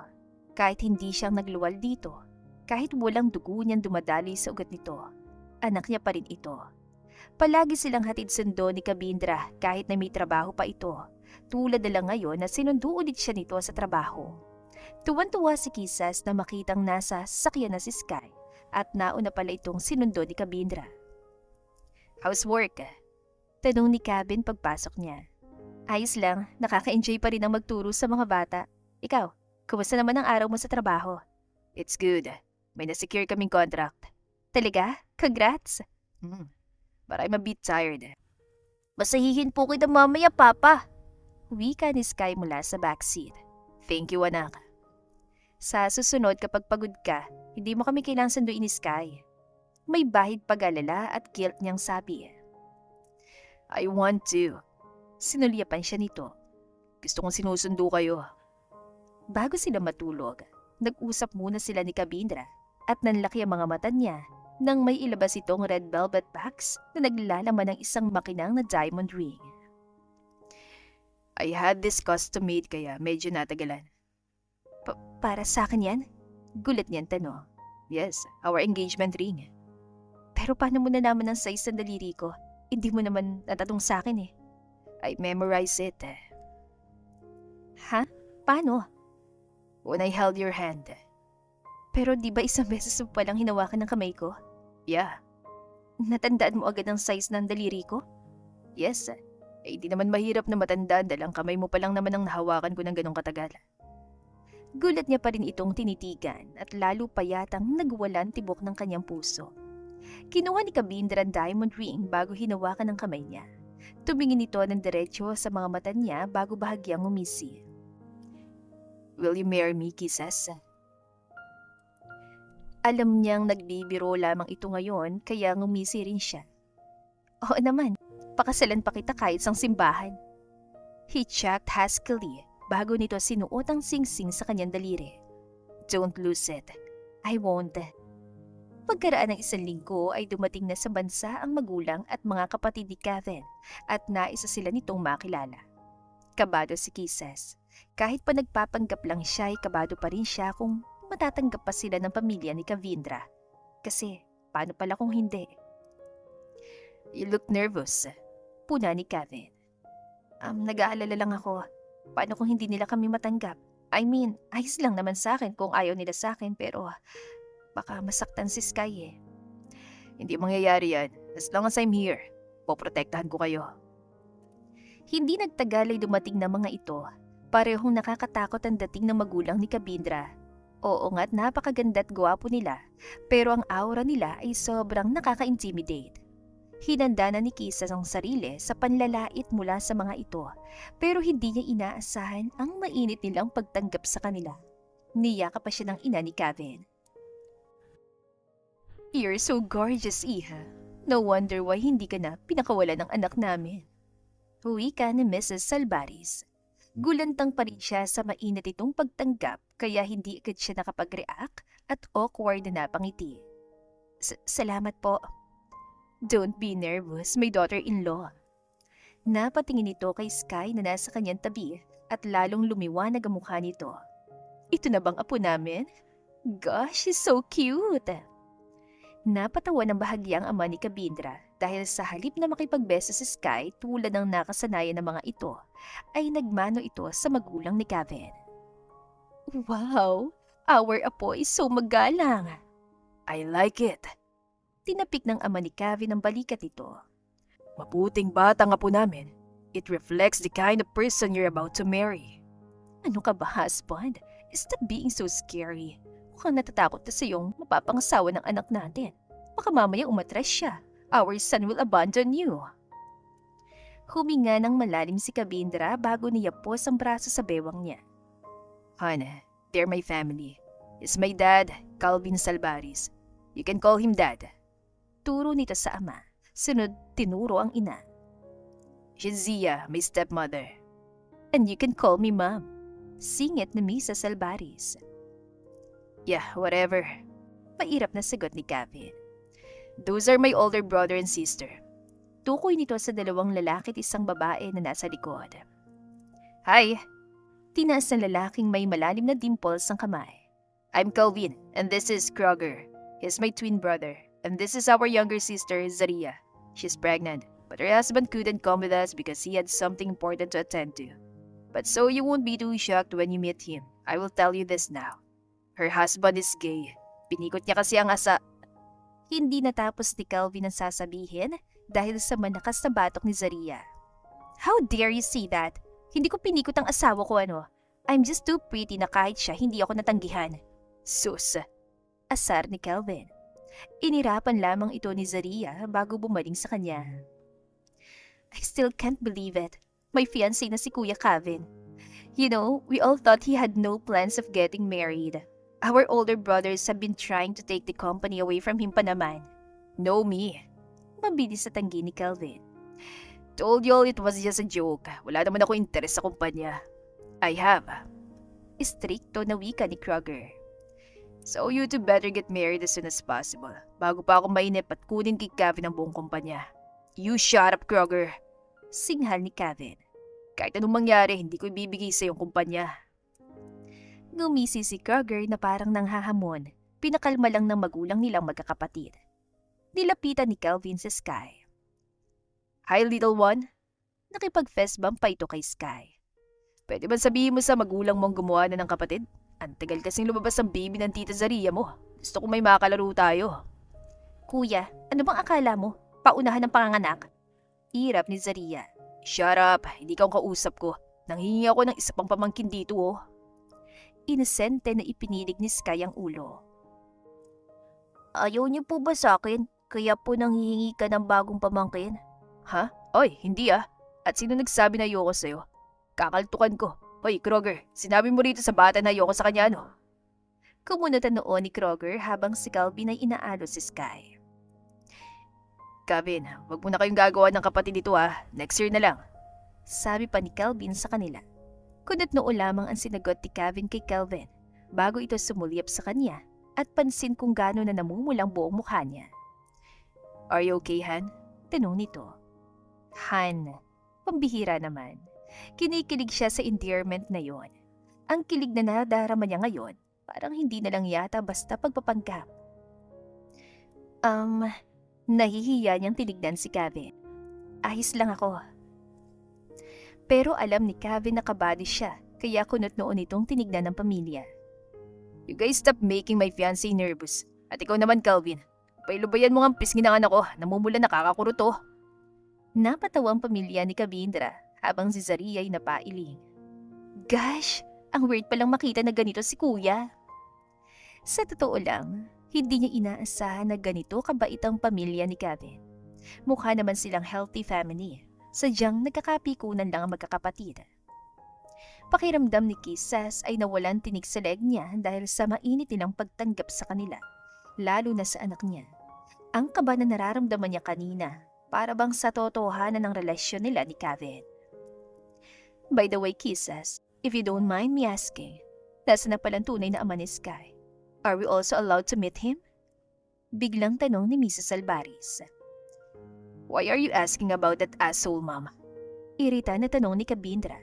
A: Kahit hindi siyang nagluwal dito, kahit walang dugo niyang dumadali sa ugat nito, anak niya pa rin ito. Palagi silang hatid sundo ni Kabindra kahit na may trabaho pa ito. Tulad na lang ngayon na sinundo ulit siya nito sa trabaho. Tuwan-tuwa si Kisas na makitang nasa sasakyan na si Sky at nauna pala itong sinundo ni Kabindra.
B: How's work?
A: Tanong ni Kevin pagpasok niya. Ayos lang, nakaka-enjoy pa rin ang magturo sa mga bata. Ikaw, kumusta naman ang araw mo sa trabaho?
B: It's good. May na-secure kaming contract.
A: Talaga? Congrats!
B: But I'm a bit tired.
A: Masahihin po kita mamaya, Papa. Wika ni Sky mula sa backseat.
B: Thank you, anak.
A: Sa susunod kapag pagod ka, hindi mo kami kailangang sunduin ni Sky. May bahid pag-alala at guilt niyang sabi.
B: I want to.
A: Sinulyapan siya nito.
B: Gusto kong sinusundo kayo.
A: Bago sila matulog, nag-usap muna sila ni Kabindra at nanlaki ang mga mata niya nang may ilabas itong red velvet box na naglalaman ng isang makinang na diamond ring.
B: I had this custom made kaya medyo natagalan.
A: Para sa akin yan? Gulat niyan tanong.
B: Yes, our engagement ring.
A: Pero paano mo nalaman ang size ng daliri ko? Hindi mo naman natatong sa akin eh.
B: I memorize it.
A: Ha? Paano?
B: When I held your hand.
A: Pero di ba isang beses mo palang hinawakan ng kamay ko?
B: Yeah.
A: Natandaan mo agad ang size ng daliri ko?
B: Yes. Eh, di naman mahirap na matandaan dahil ang kamay mo pa lang naman ang nahawakan ko ng ganong katagal.
A: Gulat niya pa rin itong tinitigan at lalo pa yatang nagwalan tibok ng kanyang puso. Kinuha ni Kabindra ang diamond ring bago hinawakan ng kamay niya. Tumingin ito ng diretsyo sa mga mata niya bago bahagyang umisi.
B: Will you marry me, Kisses?
A: Alam niyang nagbibiro lamang ito ngayon kaya ngumisi rin siya. Oo naman, pakasalan pa kita kahit sang simbahan. He checked huskily bago nito sinuot ang singsing sa kanyang daliri. Don't lose it. I won't. Pagkaraan ng 1 linggo ay dumating na sa bansa ang magulang at mga kapatid ni Kevin at naisa sila nitong makilala. Kabado si Kisses. Kahit pa nagpapanggap lang siya ay kabado pa rin siya kung matatanggap pa sila ng pamilya ni Kavindra. Kasi paano pala kung hindi?
B: You look nervous.
A: Puna ni Kevin. Nag-aalala lang ako. Paano kung hindi nila kami matanggap? I mean, ayos lang naman sa akin kung ayaw nila sa akin pero baka masaktan si Sky eh.
B: Hindi mangyayari yan. As long as I'm here, poprotektahan ko kayo.
A: Hindi nagtagal ay dumating na mga ito. Parehong nakakatakot ang dating ng magulang ni Kabindra. Oo nga't napakaganda at gwapo nila, pero ang aura nila ay sobrang nakaka-intimidate. Hinanda na ni Kisses ang sarili sa panlalait mula sa mga ito, pero hindi niya inaasahan ang mainit nilang pagtanggap sa kanila. Niyakap pa siya ng ina ni Kevin.
B: You're so gorgeous, Iha. No wonder why hindi ka na pinakawala ng anak namin.
A: Huwi ka ni Mrs. Salvaris. Gulantang pa rin siya sa mainit itong pagtanggap kaya hindi agad siya nakapag-react at awkward na napangiti. Salamat po.
B: Don't be nervous, my daughter-in-law.
A: Napatingin ito kay Sky na nasa kanyang tabi at lalong lumiwanag ang mukha nito.
B: Ito na bang apo namin?
A: Gosh, she's so cute! Napatawa ng bahagya ang ama ni Kabindra dahil sa halip na makipagbeso si Sky tulad ng nakasanayan ng mga ito, ay nagmano ito sa magulang ni Kevin.
B: Wow! Our apo is so magalang! I like it!
A: Tinapik ng ama ni Kevin ang balikat nito.
B: Mabuting bata ang apo namin. It reflects the kind of person you're about to marry.
A: Ano ka ba, husband? Stop being so scary. Mukhang natatakot na sa iyong mapapangasawa ng anak natin. Baka mamaya umatras siya. Our son will abandon you. Huminga ng malalim si Kabindra bago niyapos ang braso sa bewang niya.
B: Hana, they're my family. It's my dad, Calvin Salvaris. You can call him Dad.
A: Turo nito sa ama. Sunod, tinuro ang ina.
B: She's Zia, my stepmother.
A: And you can call me Mom. Singit ni Mrs. Salvaris.
B: Yeah, whatever.
A: Mairap na sagot ni Kevin.
B: Those are my older brother and sister.
A: Tukoy nito sa 2 lalaki at isang babae na nasa likod.
B: Hi!
A: Tinaas ng lalaking may malalim na dimples ang kamay.
B: I'm Calvin, and this is Kroger. He's my twin brother, and this is our younger sister, Zaria. She's pregnant, but her husband couldn't come with us because he had something important to attend to. But so you won't be too shocked when you meet him, I will tell you this now. Her husband is gay. Pinikot niya kasi ang
A: Hindi natapos ni Calvin ang sasabihin dahil sa manakas na batok ni Zaria. How dare you say that? Hindi ko pinikot ang asawa ko ano. I'm just too pretty na kahit siya hindi ako natanggihan.
B: Sus!
A: Asar ni Calvin. Inirapan lamang ito ni Zaria bago bumaling sa kanya. I still can't believe it. May fiancé na si Kuya Kevin. You know, we all thought he had no plans of getting married. Our older brothers have been trying to take the company away from him pa naman.
B: No me.
A: Mabilis sa tanggi ni Calvin.
B: Told you all it was just a joke. Wala naman ako interes sa kumpanya. I have.
A: Istrikto na wika ni Kroger.
B: So you two better get married as soon as possible. Bago pa ako mainip at kunin kay Kevin ang buong kumpanya. You shut up, Kroger.
A: Singhal ni Kevin.
B: Kahit anong mangyari, hindi ko ibibigay sa iyong kumpanya.
A: Ngumisi si Kroger na parang nanghahamon. Pinakalma lang ng magulang nilang magkakapatid. Nilapitan ni Calvin si Sky.
B: Hi, little one.
A: Nakipag-fest bump pa ito kay Sky.
B: Pwede ba sabihin mo sa magulang mong gumawa na ng kapatid? Ang tagal kasing lumabas ang baby ng tita Zaria mo. Gusto ko may makalaro tayo.
A: Kuya, ano bang akala mo? Paunahan ng panganganak? Irap ni Zaria.
B: Shut up, hindi ka ang kausap ko. Nanghihingi ako ng isa pang pamangkin dito oh.
A: Inosente na ipinilig ni Sky ang ulo. Ayaw niyo po ba sa akin? Kaya po nanghihingi ka ng bagong pamangkin?
B: Ha? Oy, hindi ah. At sino nagsabi na ayoko sa'yo? Kakaltukan ko. Hoy, Kroger, sinabi mo rito sa bata na ayoko sa kanya, no?
A: Kumunot ang noo ni Kroger habang si Calvin ay inaalo si Sky.
B: Kevin, wag mo na kayong gagawa ng kapatid dito ah. Next year na lang.
A: Sabi pa ni Calvin sa kanila. Kunot noo lamang ang sinagot ni Kevin kay Calvin bago ito sumulyap sa kanya at pansin kung gaano na namumulang buong mukha niya.
B: Are you okay, Han?
A: Tanong nito. Han, pambihira naman. Kinikilig siya sa endearment na yon. Ang kilig na nadarama niya ngayon, parang hindi na lang yata basta pagpapanggap. Nahihiya niyang tinignan si Kevin. Ayos lang ako. Pero alam ni Kevin na kabado siya, kaya kunot noon itong tinignan ng pamilya.
B: You guys stop making my fiancé nervous. At ikaw naman, Calvin. Pailubayan mo ang pisngi ng anak ko. Namumula nakakakuro to.
A: Napatawa ang pamilya ni Kabindra habang si Zaria ay napailing. Gosh, ang weird palang makita na ganito si kuya. Sa totoo lang, hindi niya inaasahan na ganito kabait ang pamilya ni Kevin. Mukha naman silang healthy family. Sadyang nagkakapikunan lang ang magkakapatid. Pakiramdam ni Kisses ay nawalan tinig sa leg niya dahil sa mainit nilang pagtanggap sa kanila, lalo na sa anak niya. Ang kaba na nararamdaman niya kanina, para bang sa totohanan ng relasyon nila ni Kevin. By the way, Kisses, if you don't mind me asking, nasa na palang tunay na ama ni Sky? Are we also allowed to meet him? Biglang tanong ni Mrs. Albaris.
B: Why are you asking about that asshole, Mom?
A: Irita na tanong ni Kabindra.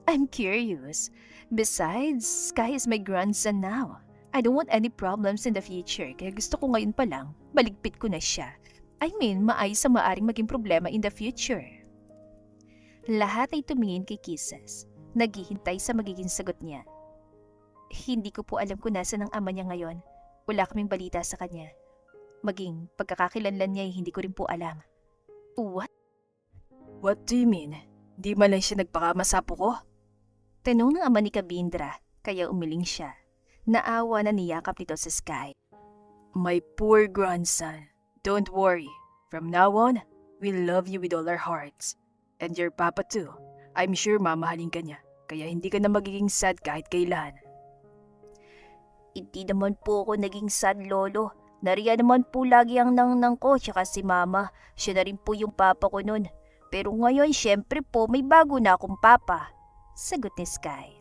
A: I'm curious. Besides, Sky is my grandson now. I don't want any problems in the future, kaya gusto ko ngayon pa lang, baligpit ko na siya. I mean, maayos sa maaring maging problema in the future. Lahat ay tumingin kay Kisses, naghihintay sa magiging sagot niya. Hindi ko po alam kung nasa ng ama niya ngayon. Wala kaming balita sa kanya. Maging pagkakakilanlan niya ay hindi ko rin po alam. What?
B: What do you mean? Di man lang siya nagpakamasapo ko?
A: Tanong ng ama ni Kabindra, kaya umiling siya. Naawa na niyakap nito sa Sky.
B: My poor grandson. Don't worry. From now on, we love you with all our hearts. And your papa too. I'm sure mamahalin ka niya. Kaya hindi ka na magiging sad kahit kailan.
A: Hindi naman po ako naging sad, Lolo. Nariyan naman po lagi ang nangnang ko tsaka si Mama. Siya na rin po yung papa ko nun. Pero ngayon, syempre po, may bago na akong papa. Sagot ni Sky.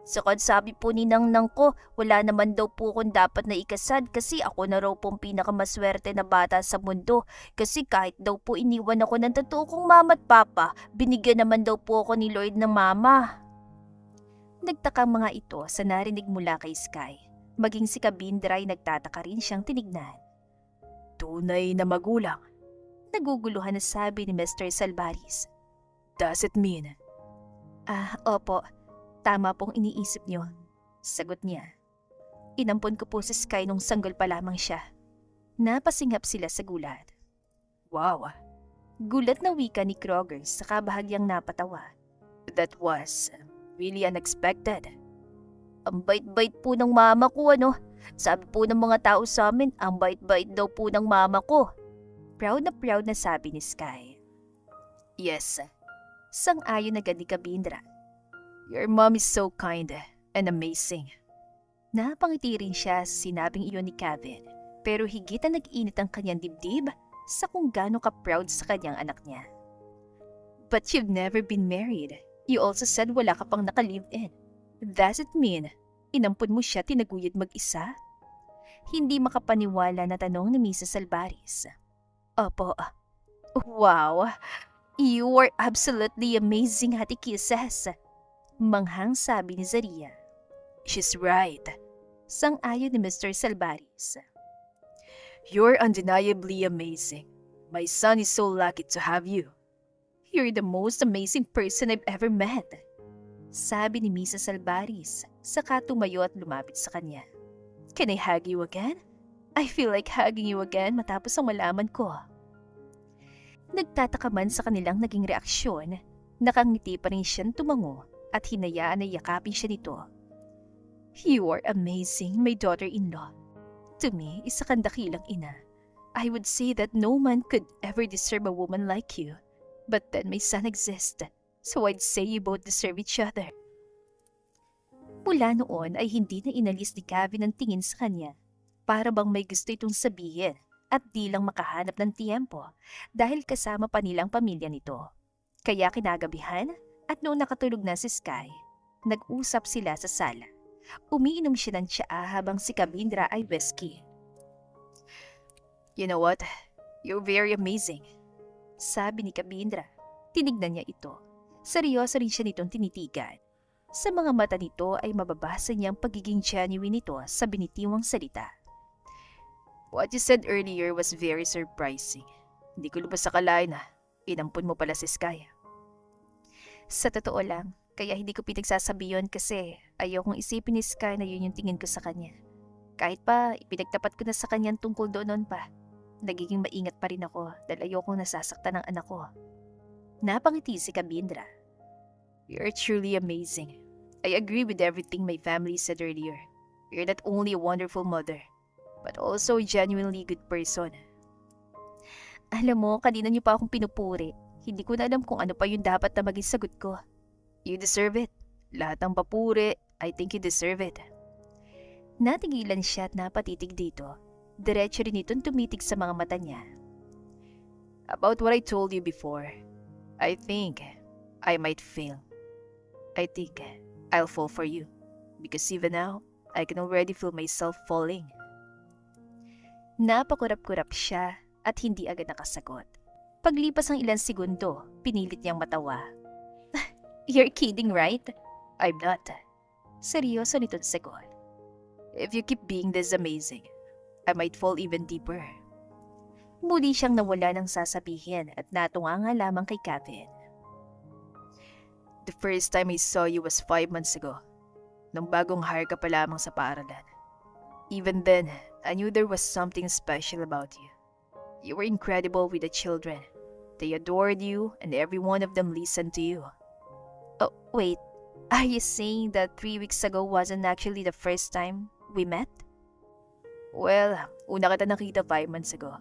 A: Sakad sabi po ni nangnang ko, wala naman daw po akong dapat na ikasad kasi ako na raw pong pinakamaswerte na bata sa mundo. Kasi kahit daw po iniwan ako ng totoo kong mama at papa, binigyan naman daw po ako ni Lord ng mama. Nagtaka mga ito sa narinig mula kay Sky. Maging si Kabindra ay nagtataka rin siyang tinignan.
B: Tunay na magulang.
A: Naguguluhan na sabi ni Mr. Salbaris.
B: Does it mean?
A: Opo. Tama pong iniisip niyo. Sagot niya. Inampon ko po si Sky nung sanggol pa lamang siya. Napasinghap sila sa gulat.
B: Wow.
A: Gulat na wika ni Kroger sa kabahagyang napatawa.
B: That was really unexpected.
A: Ang bait-bait po ng mama ko, ano? Sabi po ng mga tao sa amin, ang bait-bait daw po ng mama ko. Proud na sabi ni Sky.
B: Yes.
A: Sang-ayon agad ni Kabindra.
B: Your mom is so kind and amazing.
A: Napangiti rin siya sa sinabing iyon ni Kevin, pero higit na nag-init ang kanyang dibdib sa kung gaano ka-proud sa kanyang anak niya. But you've never been married. You also said wala ka pang naka-live-in. Does it mean, inampun mo siya tinaguyod mag-isa? Hindi makapaniwala na tanong ni Mrs. Albaris. Opo. Wow, you are absolutely amazing, Ate Kisses. Manghang sabi ni Zaria.
B: She's right.
A: Sang-ayon ni Mr. Salbaris.
B: You're undeniably amazing. My son is so lucky to have you.
A: You're the most amazing person I've ever met. Sabi ni Mrs. Salbaris, saka tumayo at lumapit sa kanya. Can I hug you again? I feel like hugging you again matapos ang malaman ko. Nagtataka man sa kanilang naging reaksyon, Nakangiti pa rin siyang tumango at hinayaan na yakapin siya nito. You are amazing, my daughter-in-law. To me, isa kang dakilang ina. I would say that no man could ever deserve a woman like you. But then my son exists, so I'd say you both deserve each other. Mula noon ay hindi na inalis ni Kevin ang tingin sa kanya. Para bang may gusto itong sabihin at di lang makahanap ng tiempo dahil kasama pa nilang pamilya nito. Kaya kinagabihan at noong nakatulog na si Sky, nag-usap sila sa sala. Umiinom siya ng tsaa habang si Kabindra ay whiskey. You know what? You're very amazing. Sabi ni Kabindra. Tinignan niya ito. Seryoso rin siya nitong tinitigan. Sa mga mata nito ay mababasa niya ang pagiging genuine nito sa binitiwang salita. What you said earlier was very surprising. Hindi ko lubos akalain na inampun mo pala si Sky. Sa totoo lang, kaya hindi ko pinagsasabi yun kasi ayokong isipin ni Sky na yun yung tingin ko sa kanya. Kahit pa ipinagtapat ko na sa kanya tungkol doon pa, nagiging maingat pa rin ako dahil ayokong nasasaktan ng anak ko. Napangiti si Kabindra. You're truly amazing. I agree with everything my family said earlier. You're not only a wonderful mother, but also a genuinely good person. Alam mo, kanina niyo pa akong pinupuri. Hindi ko na alam kung ano pa yung dapat na maging sagot ko. You deserve it. Lahat ng papuri, I think you deserve it. Natigilan siya at napatitig dito. Diretso rin itong tumitig sa mga mata niya. About what I told you before, I think I might fail. I think I'll fall for you. Because even now, I can already feel myself falling. Napakurap-kurap siya at hindi agad nakasagot. Paglipas ng ilang segundo, pinilit niyang matawa. You're kidding, right? I'm not. Seryoso nitong sagot. If you keep being this amazing, I might fall even deeper. Muli siyang nawala ng sasabihin at natunga nga lamang kay Kevin. The first time I saw you was 5 months ago, nung bagong hire ka pa lamang sa paaralan. Even then, I knew there was something special about you. You were incredible with the children. They adored you and every one of them listened to you. Oh, wait. Are you saying that 3 weeks ago wasn't actually the first time we met? Well, una kita nakita 5 months ago.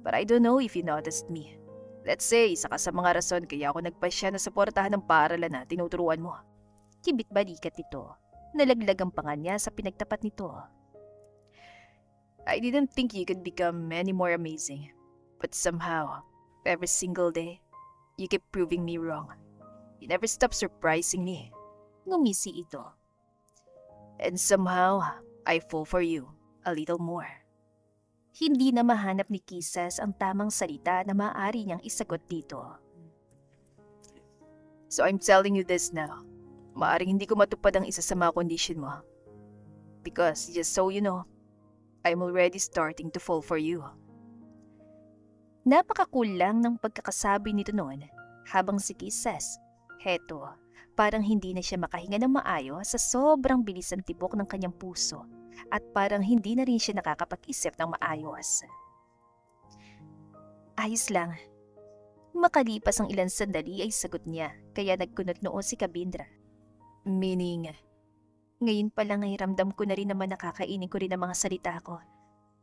A: But I don't know if you noticed me. Let's say, isa ka sa mga rason kaya ako nagpasya na suportahan ng paaralan na tinuturuan mo. Kibit balikat nito. Nalaglag ang panga niya sa pinagtapat nito. I didn't think you could become any more amazing. But somehow, every single day, you keep proving me wrong. You never stop surprising me. Ngumisi ito. And somehow, I fall for you a little more. Hindi na mahanap ni Kisses ang tamang salita na maaari niyang isagot dito. So I'm telling you this now. Maaring hindi ko matupad ang isa sa mga kondisyon mo. Because just so you know, I'm already starting to fall for you. Napakakulang ng pagkakasabi nito noon habang si Kisses, heto, parang hindi na siya makahinga ng maayos sa sobrang bilis ng tibok ng kanyang puso at parang hindi na rin siya nakakapag-isip ng maayos. Ayos lang. Makalipas ang ilang sandali ay sagot niya kaya nagkunot noo si Kabindra. Meaning, ngayon pa lang ay ramdam ko na rin naman nakakainin ko rin ang mga salita ko.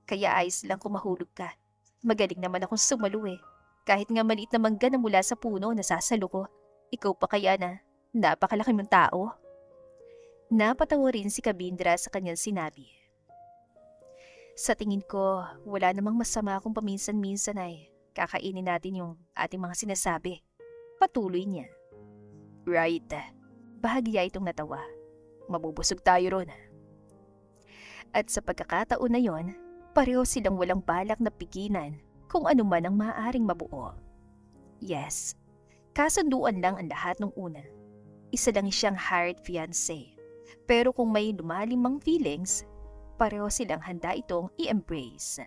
A: Kaya ayos lang kung mahulog ka. Magaling naman akong sumalo eh. Kahit nga maliit na mangga na mula sa puno nasasalo ko. Ikaw pa kaya na napakalaki mong tao? Napatawa rin si Kabindra sa kanyang sinabi. Sa tingin ko, wala namang masama kung paminsan-minsan ay kakainin natin yung ating mga sinasabi. Patuloy niya. Right. Bahagya itong natawa. Mabubusog tayo ron. At sa pagkakataon na yon, pareho silang walang balak na pigilan kung ano man ang maaaring mabuo. Yes, kasunduan lang ang lahat nung una. Isa lang siyang hired fiancé. Pero kung may lumalim mang feelings, pareho silang handa itong i-embrace.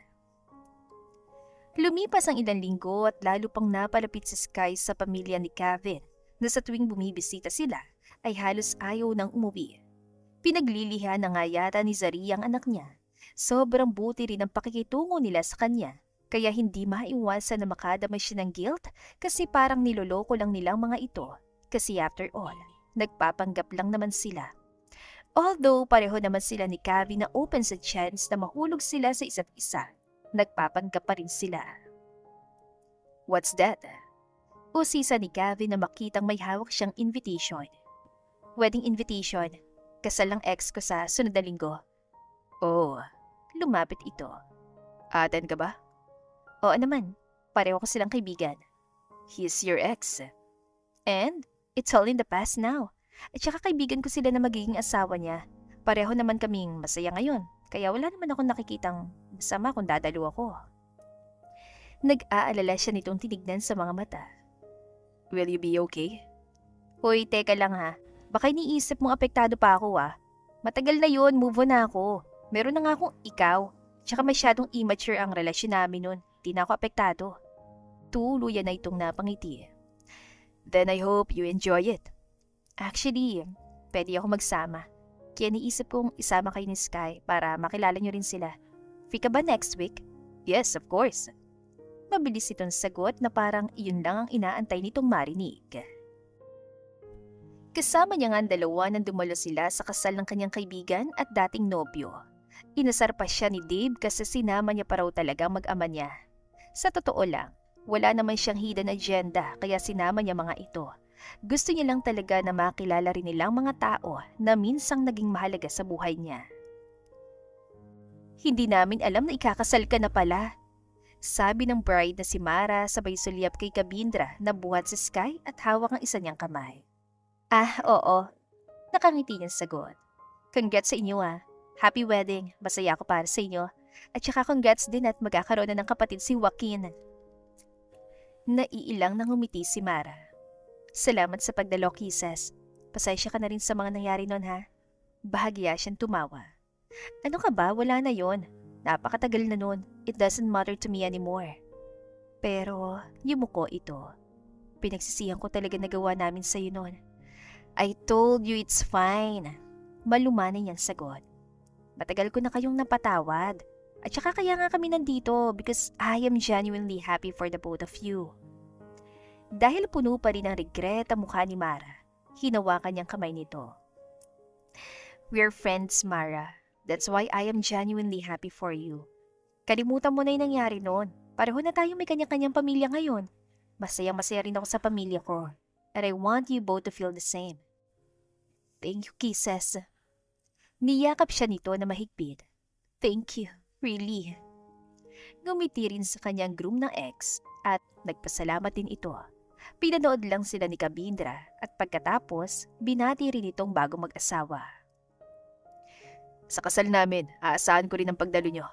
A: Lumipas ang ilang linggo at lalo pang napalapit si Sky sa pamilya ni Kevin na sa tuwing bumibisita sila ay halos ayaw nang umuwi. Pinaglilihan na nga yata ni Zari ang anak niya. Sobrang buti rin ang pakikitungo nila sa kanya kaya hindi maiwasan na makadama siya ng guilt kasi parang niloloko lang nilang mga ito Kasi after all, nagpapanggap lang naman sila. Although pareho naman sila ni Cavi na open sa chance na mahulog sila sa isa't isa, nagpapanggap pa rin sila. What's that? Usisa ni Cavi na makitang may hawak siyang invitation. Wedding invitation. Kasal ng ex ko sa sunod na linggo. Oh, lumapit ito. Atan ka ba? Oo naman, pareho ko silang kaibigan. He's your ex. And it's all in the past now. At saka kaibigan ko sila na magiging asawa niya. Pareho naman kaming masaya ngayon. Kaya wala naman akong nakikitang masama kung dadalo ako. Nag-aalala siya nitong tinignan sa mga mata. Will you be okay? Hoy, teka lang ha. Baka iniisip mong apektado pa ako ah. Matagal na yun, move on na ako. Meron na nga akong ikaw. Tsaka masyadong immature ang relasyon namin nun. Di na ako apektado. Tuluyan na itong napangiti. Then I hope you enjoy it. Actually, pwede ako magsama. Kaya niisip kong isama kayo ni Sky para makilala niyo rin sila. Free ka ba next week? Yes, of course. Mabilis itong sagot na parang iyon lang ang inaantay nitong marinig. Kasama niya nga ang dalawa nang dumalo sila sa kasal ng kanyang kaibigan at dating nobyo. Inasar pa siya ni Dave kasi sinama niya pa raw talaga mag-ama niya. Sa totoo lang, wala naman siyang hidden agenda kaya sinama niya mga ito. Gusto niya lang talaga na makilala rin nilang mga tao na minsang naging mahalaga sa buhay niya. Hindi namin alam na ikakasal ka na pala. Sabi ng bride na si Mara sabay sulyap kay Kabindra na buhat si Sky at hawak ang isa niyang kamay. Ah, oo. Nakangiti niyang sagot. Congrats sa inyo ah. Happy wedding. Masaya ako para sa inyo. At saka congrats din at magkakaroon na ng kapatid si Joaquin. Naiilang nang umiti si Mara. Salamat sa pagdalo, Kisses. Pasensya ka na rin sa mga nangyari nun ha. Bahagya siyang tumawa. Ano ka ba? Wala na yon. Napakatagal na nun. It doesn't matter to me anymore. Pero, yumuko ito. Pinagsisihan ko talaga nagawa namin sa'yo nun. I told you it's fine. Malumanay niyang sagot. Matagal ko na kayong napatawad. At saka kaya nga kami nandito because I am genuinely happy for the both of you. Dahil puno pa rin ng regret ang mukha ni Mara, hinawakan niyang kamay nito. We're friends, Mara. That's why I am genuinely happy for you. Kalimutan mo na yung nangyari noon. Pareho na tayo may kanya-kanyang pamilya ngayon. Masayang-masaya rin ako sa pamilya ko. And I want you both to feel the same. Thank you, Kisses. Niyakap siya nito na mahigpit. Thank you, really. Ngumiti rin sa kanyang groom ng ex at nagpasalamat din ito. Pinanood lang sila ni Kabindra at pagkatapos, binati rin itong bagong mag-asawa. Sa kasal namin, aasahan ko rin ang pagdalo nyo.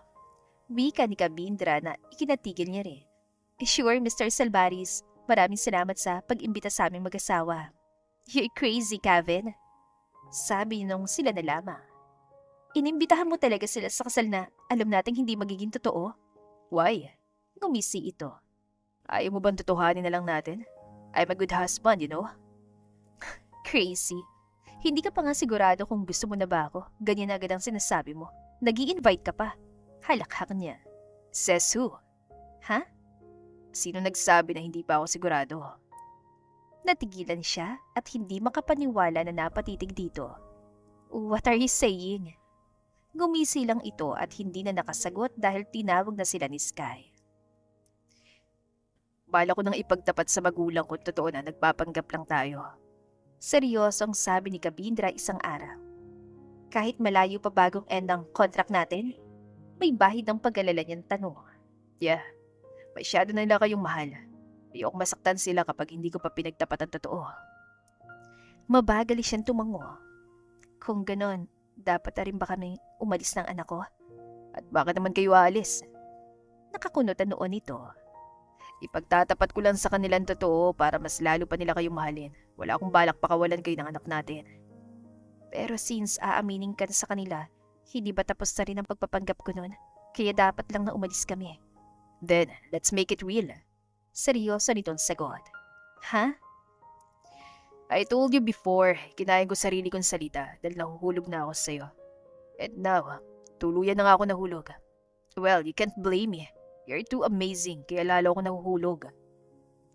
A: Wika ni Kabindra na ikinatigil niya rin. Sure, Mr. Salvaris. Maraming salamat sa pag-imbita sa aming mag-asawa. You're crazy, Kevin. Sabi nung sila na lamang. Inimbitahan mo talaga sila sa kasal na alam nating hindi magiging totoo? Why? Ngumisi ito. Ayaw mo bang totohanin na lang natin? I'm a good husband, you know? Crazy. Hindi ka pa nga sigurado kung gusto mo na ba ako. Ganyan agad ang sinasabi mo. Nag-i-invite ka pa. Halakhak niya. Says who? Ha? Sino nagsabi na hindi pa ako sigurado? Natigilan siya at hindi makapaniwala na napatitig dito. What are you saying? Gumisi lang ito at hindi na nakasagot dahil tinawag na sila ni Sky. Bala ko nang ipagtapat sa magulang ko totoo na nagpapanggap lang tayo. Seryosong sabi ni Kabindra isang araw. Kahit malayo pa bagong end ang contract natin, may bahid ng pag-alala niyang tanong. Yeah, masyado na nila kayong mahal. Ayokong masaktan sila kapag hindi ko pa pinagtapat ang totoo. Mabagal siyang tumango. Kung ganon, dapat na rin ba kami umalis ng anak ko? At bakit naman kayo aalis? Nakakunot ang noon ito. Ipagtatapat ko lang sa kanilang totoo para mas lalo pa nila kayong mahalin. Wala akong balak pakawalan kayo ng anak natin. Pero since aaminin ka sa kanila, hindi ba tapos na rin ang pagpapanggap ko nun? Kaya dapat lang na umalis kami. Then, let's make it real. Seryoso nitong sagot. Ha? I told you before, kinain ko sarili kong salita dahil nahuhulog na ako sa'yo. And now, tuluyan na nga ako nahulog. Well, you can't blame me. You're too amazing, kaya lalo ako nahuhulog.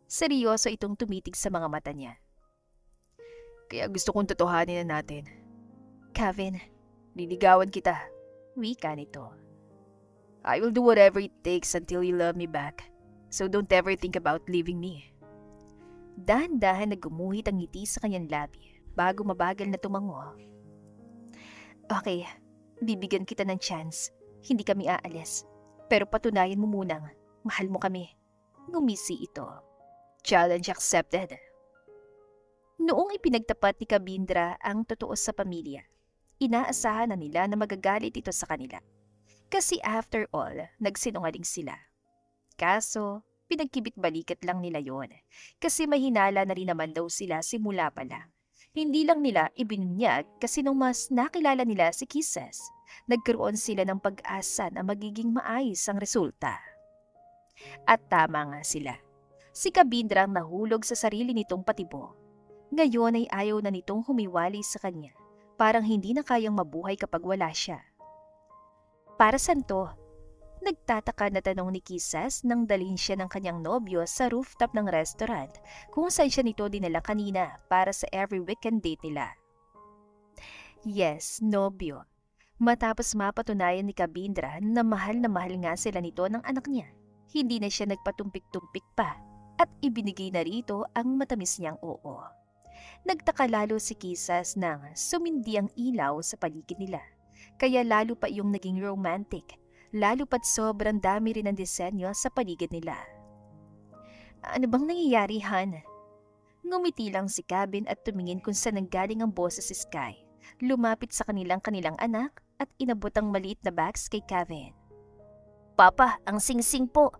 A: Seryoso itong tumitig sa mga mata niya.
B: Kaya gusto kong totohanin na natin.
A: Kevin,
B: Liligawan kita.
A: wika nito.
B: I will do whatever it takes until you love me back. So don't ever think about leaving me.
A: Dahan-dahan na gumuhit ang ngiti sa kanyang labi bago mabagal na tumango. Okay, bibigyan kita ng chance. Hindi kami aalis. Pero patunayan mo munang mahal mo kami. Ngumisi ito.
B: Challenge accepted.
A: Noong ipinagtapat ni Kabindra ang totoo sa pamilya, inaasahan na nila na magagalit ito sa kanila. Kasi after all, nagsinungaling sila. Kaso, pinagkibit-balikat lang nila yon. Kasi mahinala na rin naman daw sila simula pa lang. Hindi lang nila ibinunyag kasi nung mas nakilala nila si Kisses, nagkaroon sila ng pag-asa na magiging maayos ang resulta. At tama nga sila. Si Kabindra ang nahulog sa sarili nitong patibo. Ngayon ay ayaw na nitong humiwalay sa kanya. Parang hindi na kayang mabuhay kapag wala siya. Para saan to? Nagtataka na tanong ni Kisses nang dalhin siya ng kanyang nobyo sa rooftop ng restaurant kung saan siya nito dinala kanina para sa every weekend date nila. Yes, nobyo. Matapos mapatunayan ni Kabindra na mahal nga sila nito ng anak niya, hindi na siya nagpatumpik-tumpik pa at ibinigay na rito ang matamis niyang oo. Nagtaka lalo si Kisses nang sumindi ang ilaw sa paligid nila, kaya lalo pa yung naging romantic. Lalo pat sobrang dami rin ng disenyo sa paligid nila. Ano bang nangyayari, Han? Ngumiti lang si Kevin at tumingin kung saan nanggaling ang boses si Sky. Lumapit sa kanilang anak at inabot ang maliit na bags kay Kevin. Papa, ang singsing po.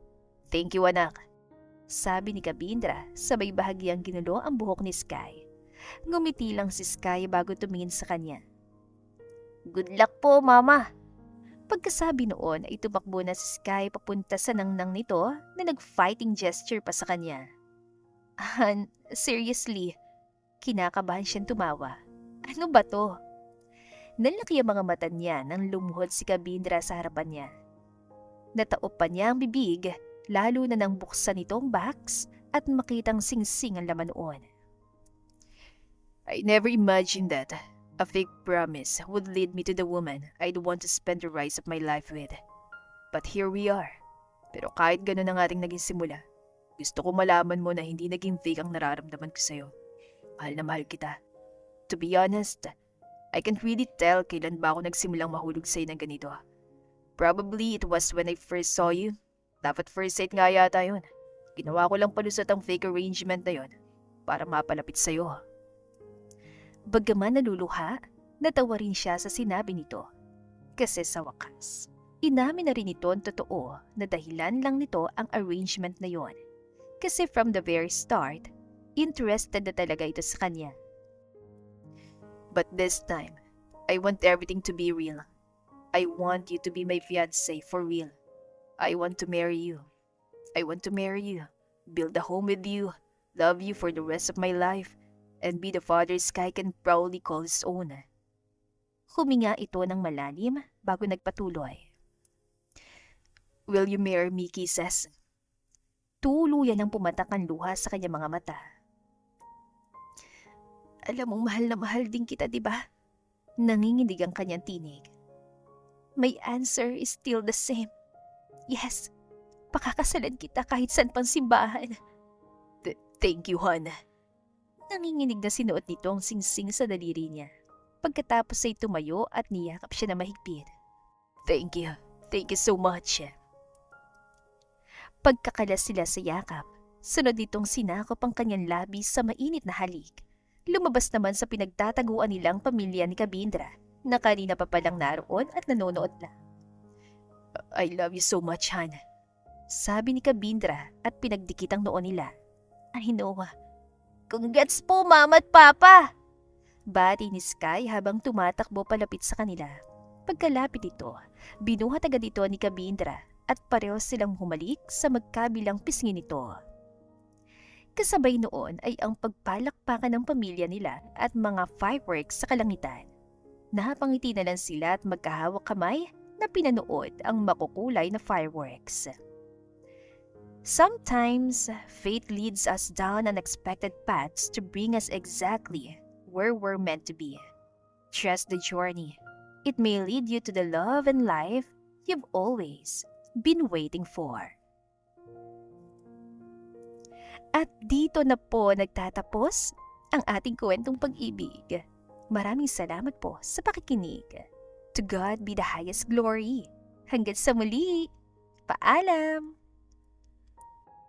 B: Thank you, anak.
A: Sabi ni Kabindra, sabay bahagyang ginulo ang buhok ni Sky. Ngumiti lang si Sky bago tumingin sa kanya. Good luck po, Mama. Pagkasabi noon ay tumakbo na si Sky papunta sa nangnang nito na nag-fighting gesture pa sa kanya. Han, seriously? Kinakabahan siyang tumawa. Ano ba to? Nalaki ang mga mata niya nang lumuhod si Kabindra sa harapan niya. Nataop pa niya ang bibig, lalo na nang buksan itong box at makitang singsing ang laman noon.
B: I never imagined that a fake promise would lead me to the woman I'd want to spend the rest of my life with. But here we are. Pero kahit ganun ang ating naging simula, gusto ko malaman mo na hindi naging fake ang nararamdaman ko sa'yo. Mahal na mahal kita. To be honest, I can't really tell kailan ba ako nagsimulang mahulog sa'yo ng ganito. Probably it was when I first saw you. Dapat first sight nga yata yun. Ginawa ko lang palusot ang fake arrangement na yun para mapalapit sa'yo.
A: Bagaman naluluha, natawa rin siya sa sinabi nito. Kasi sa wakas, inamin na rin ito ang totoo na dahilan lang nito ang arrangement na yon. Kasi from the very start, interested na talaga ito sa kanya.
B: But this time, I want everything to be real. I want you to be my fiancé for real. I want to marry you. I want to marry you, build a home with you, love you for the rest of my life, and be the father Sky can proudly call his own.
A: Huminga ito ng malalim bago nagpatuloy.
B: Will you marry me, Kisses?
A: Tuluyan ang pumatak ang luha sa kanyang mga mata. Alam mong mahal na mahal din kita, di ba? Nanginginig ang kanyang tinig. My answer is still the same. Yes, pakakasalan kita kahit saan pang simbahan.
B: Thank you, hon.
A: Nanginginig na sinuot nito ang singsing sa daliri niya. Pagkatapos ay tumayo at niyakap siya na mahigpit.
B: Thank you. Thank you so much.
A: Pagkakalas sila sa yakap, sunod nitong sinakop ang kanyang labi sa mainit na halik. Lumabas naman sa pinagtataguan nilang pamilya ni Kabindra na kanina pa palang naroon at nanonood lang.
B: I love you so much, Han.
A: Sabi ni Kabindra at pinagdikit ang noo nila. I know. Congrats po, Mama at Papa! Bati ni Sky habang tumatakbo palapit sa kanila. Pagkalapit ito, binuhat agad ito ni Kabindra at pareho silang humalik sa magkabilang pisngi nito. Kasabay noon ay ang pagpalakpakan ng pamilya nila at mga fireworks sa kalangitan. Napangiti na lang sila at magkahawak kamay na pinanood ang makukulay na fireworks. Sometimes, fate leads us down unexpected paths to bring us exactly where we're meant to be. Trust the journey. It may lead you to the love and life you've always been waiting for. At dito na po nagtatapos ang ating kwentong pag-ibig. Maraming salamat po sa pakikinig. To God be the highest glory. Hanggang sa muli. Paalam!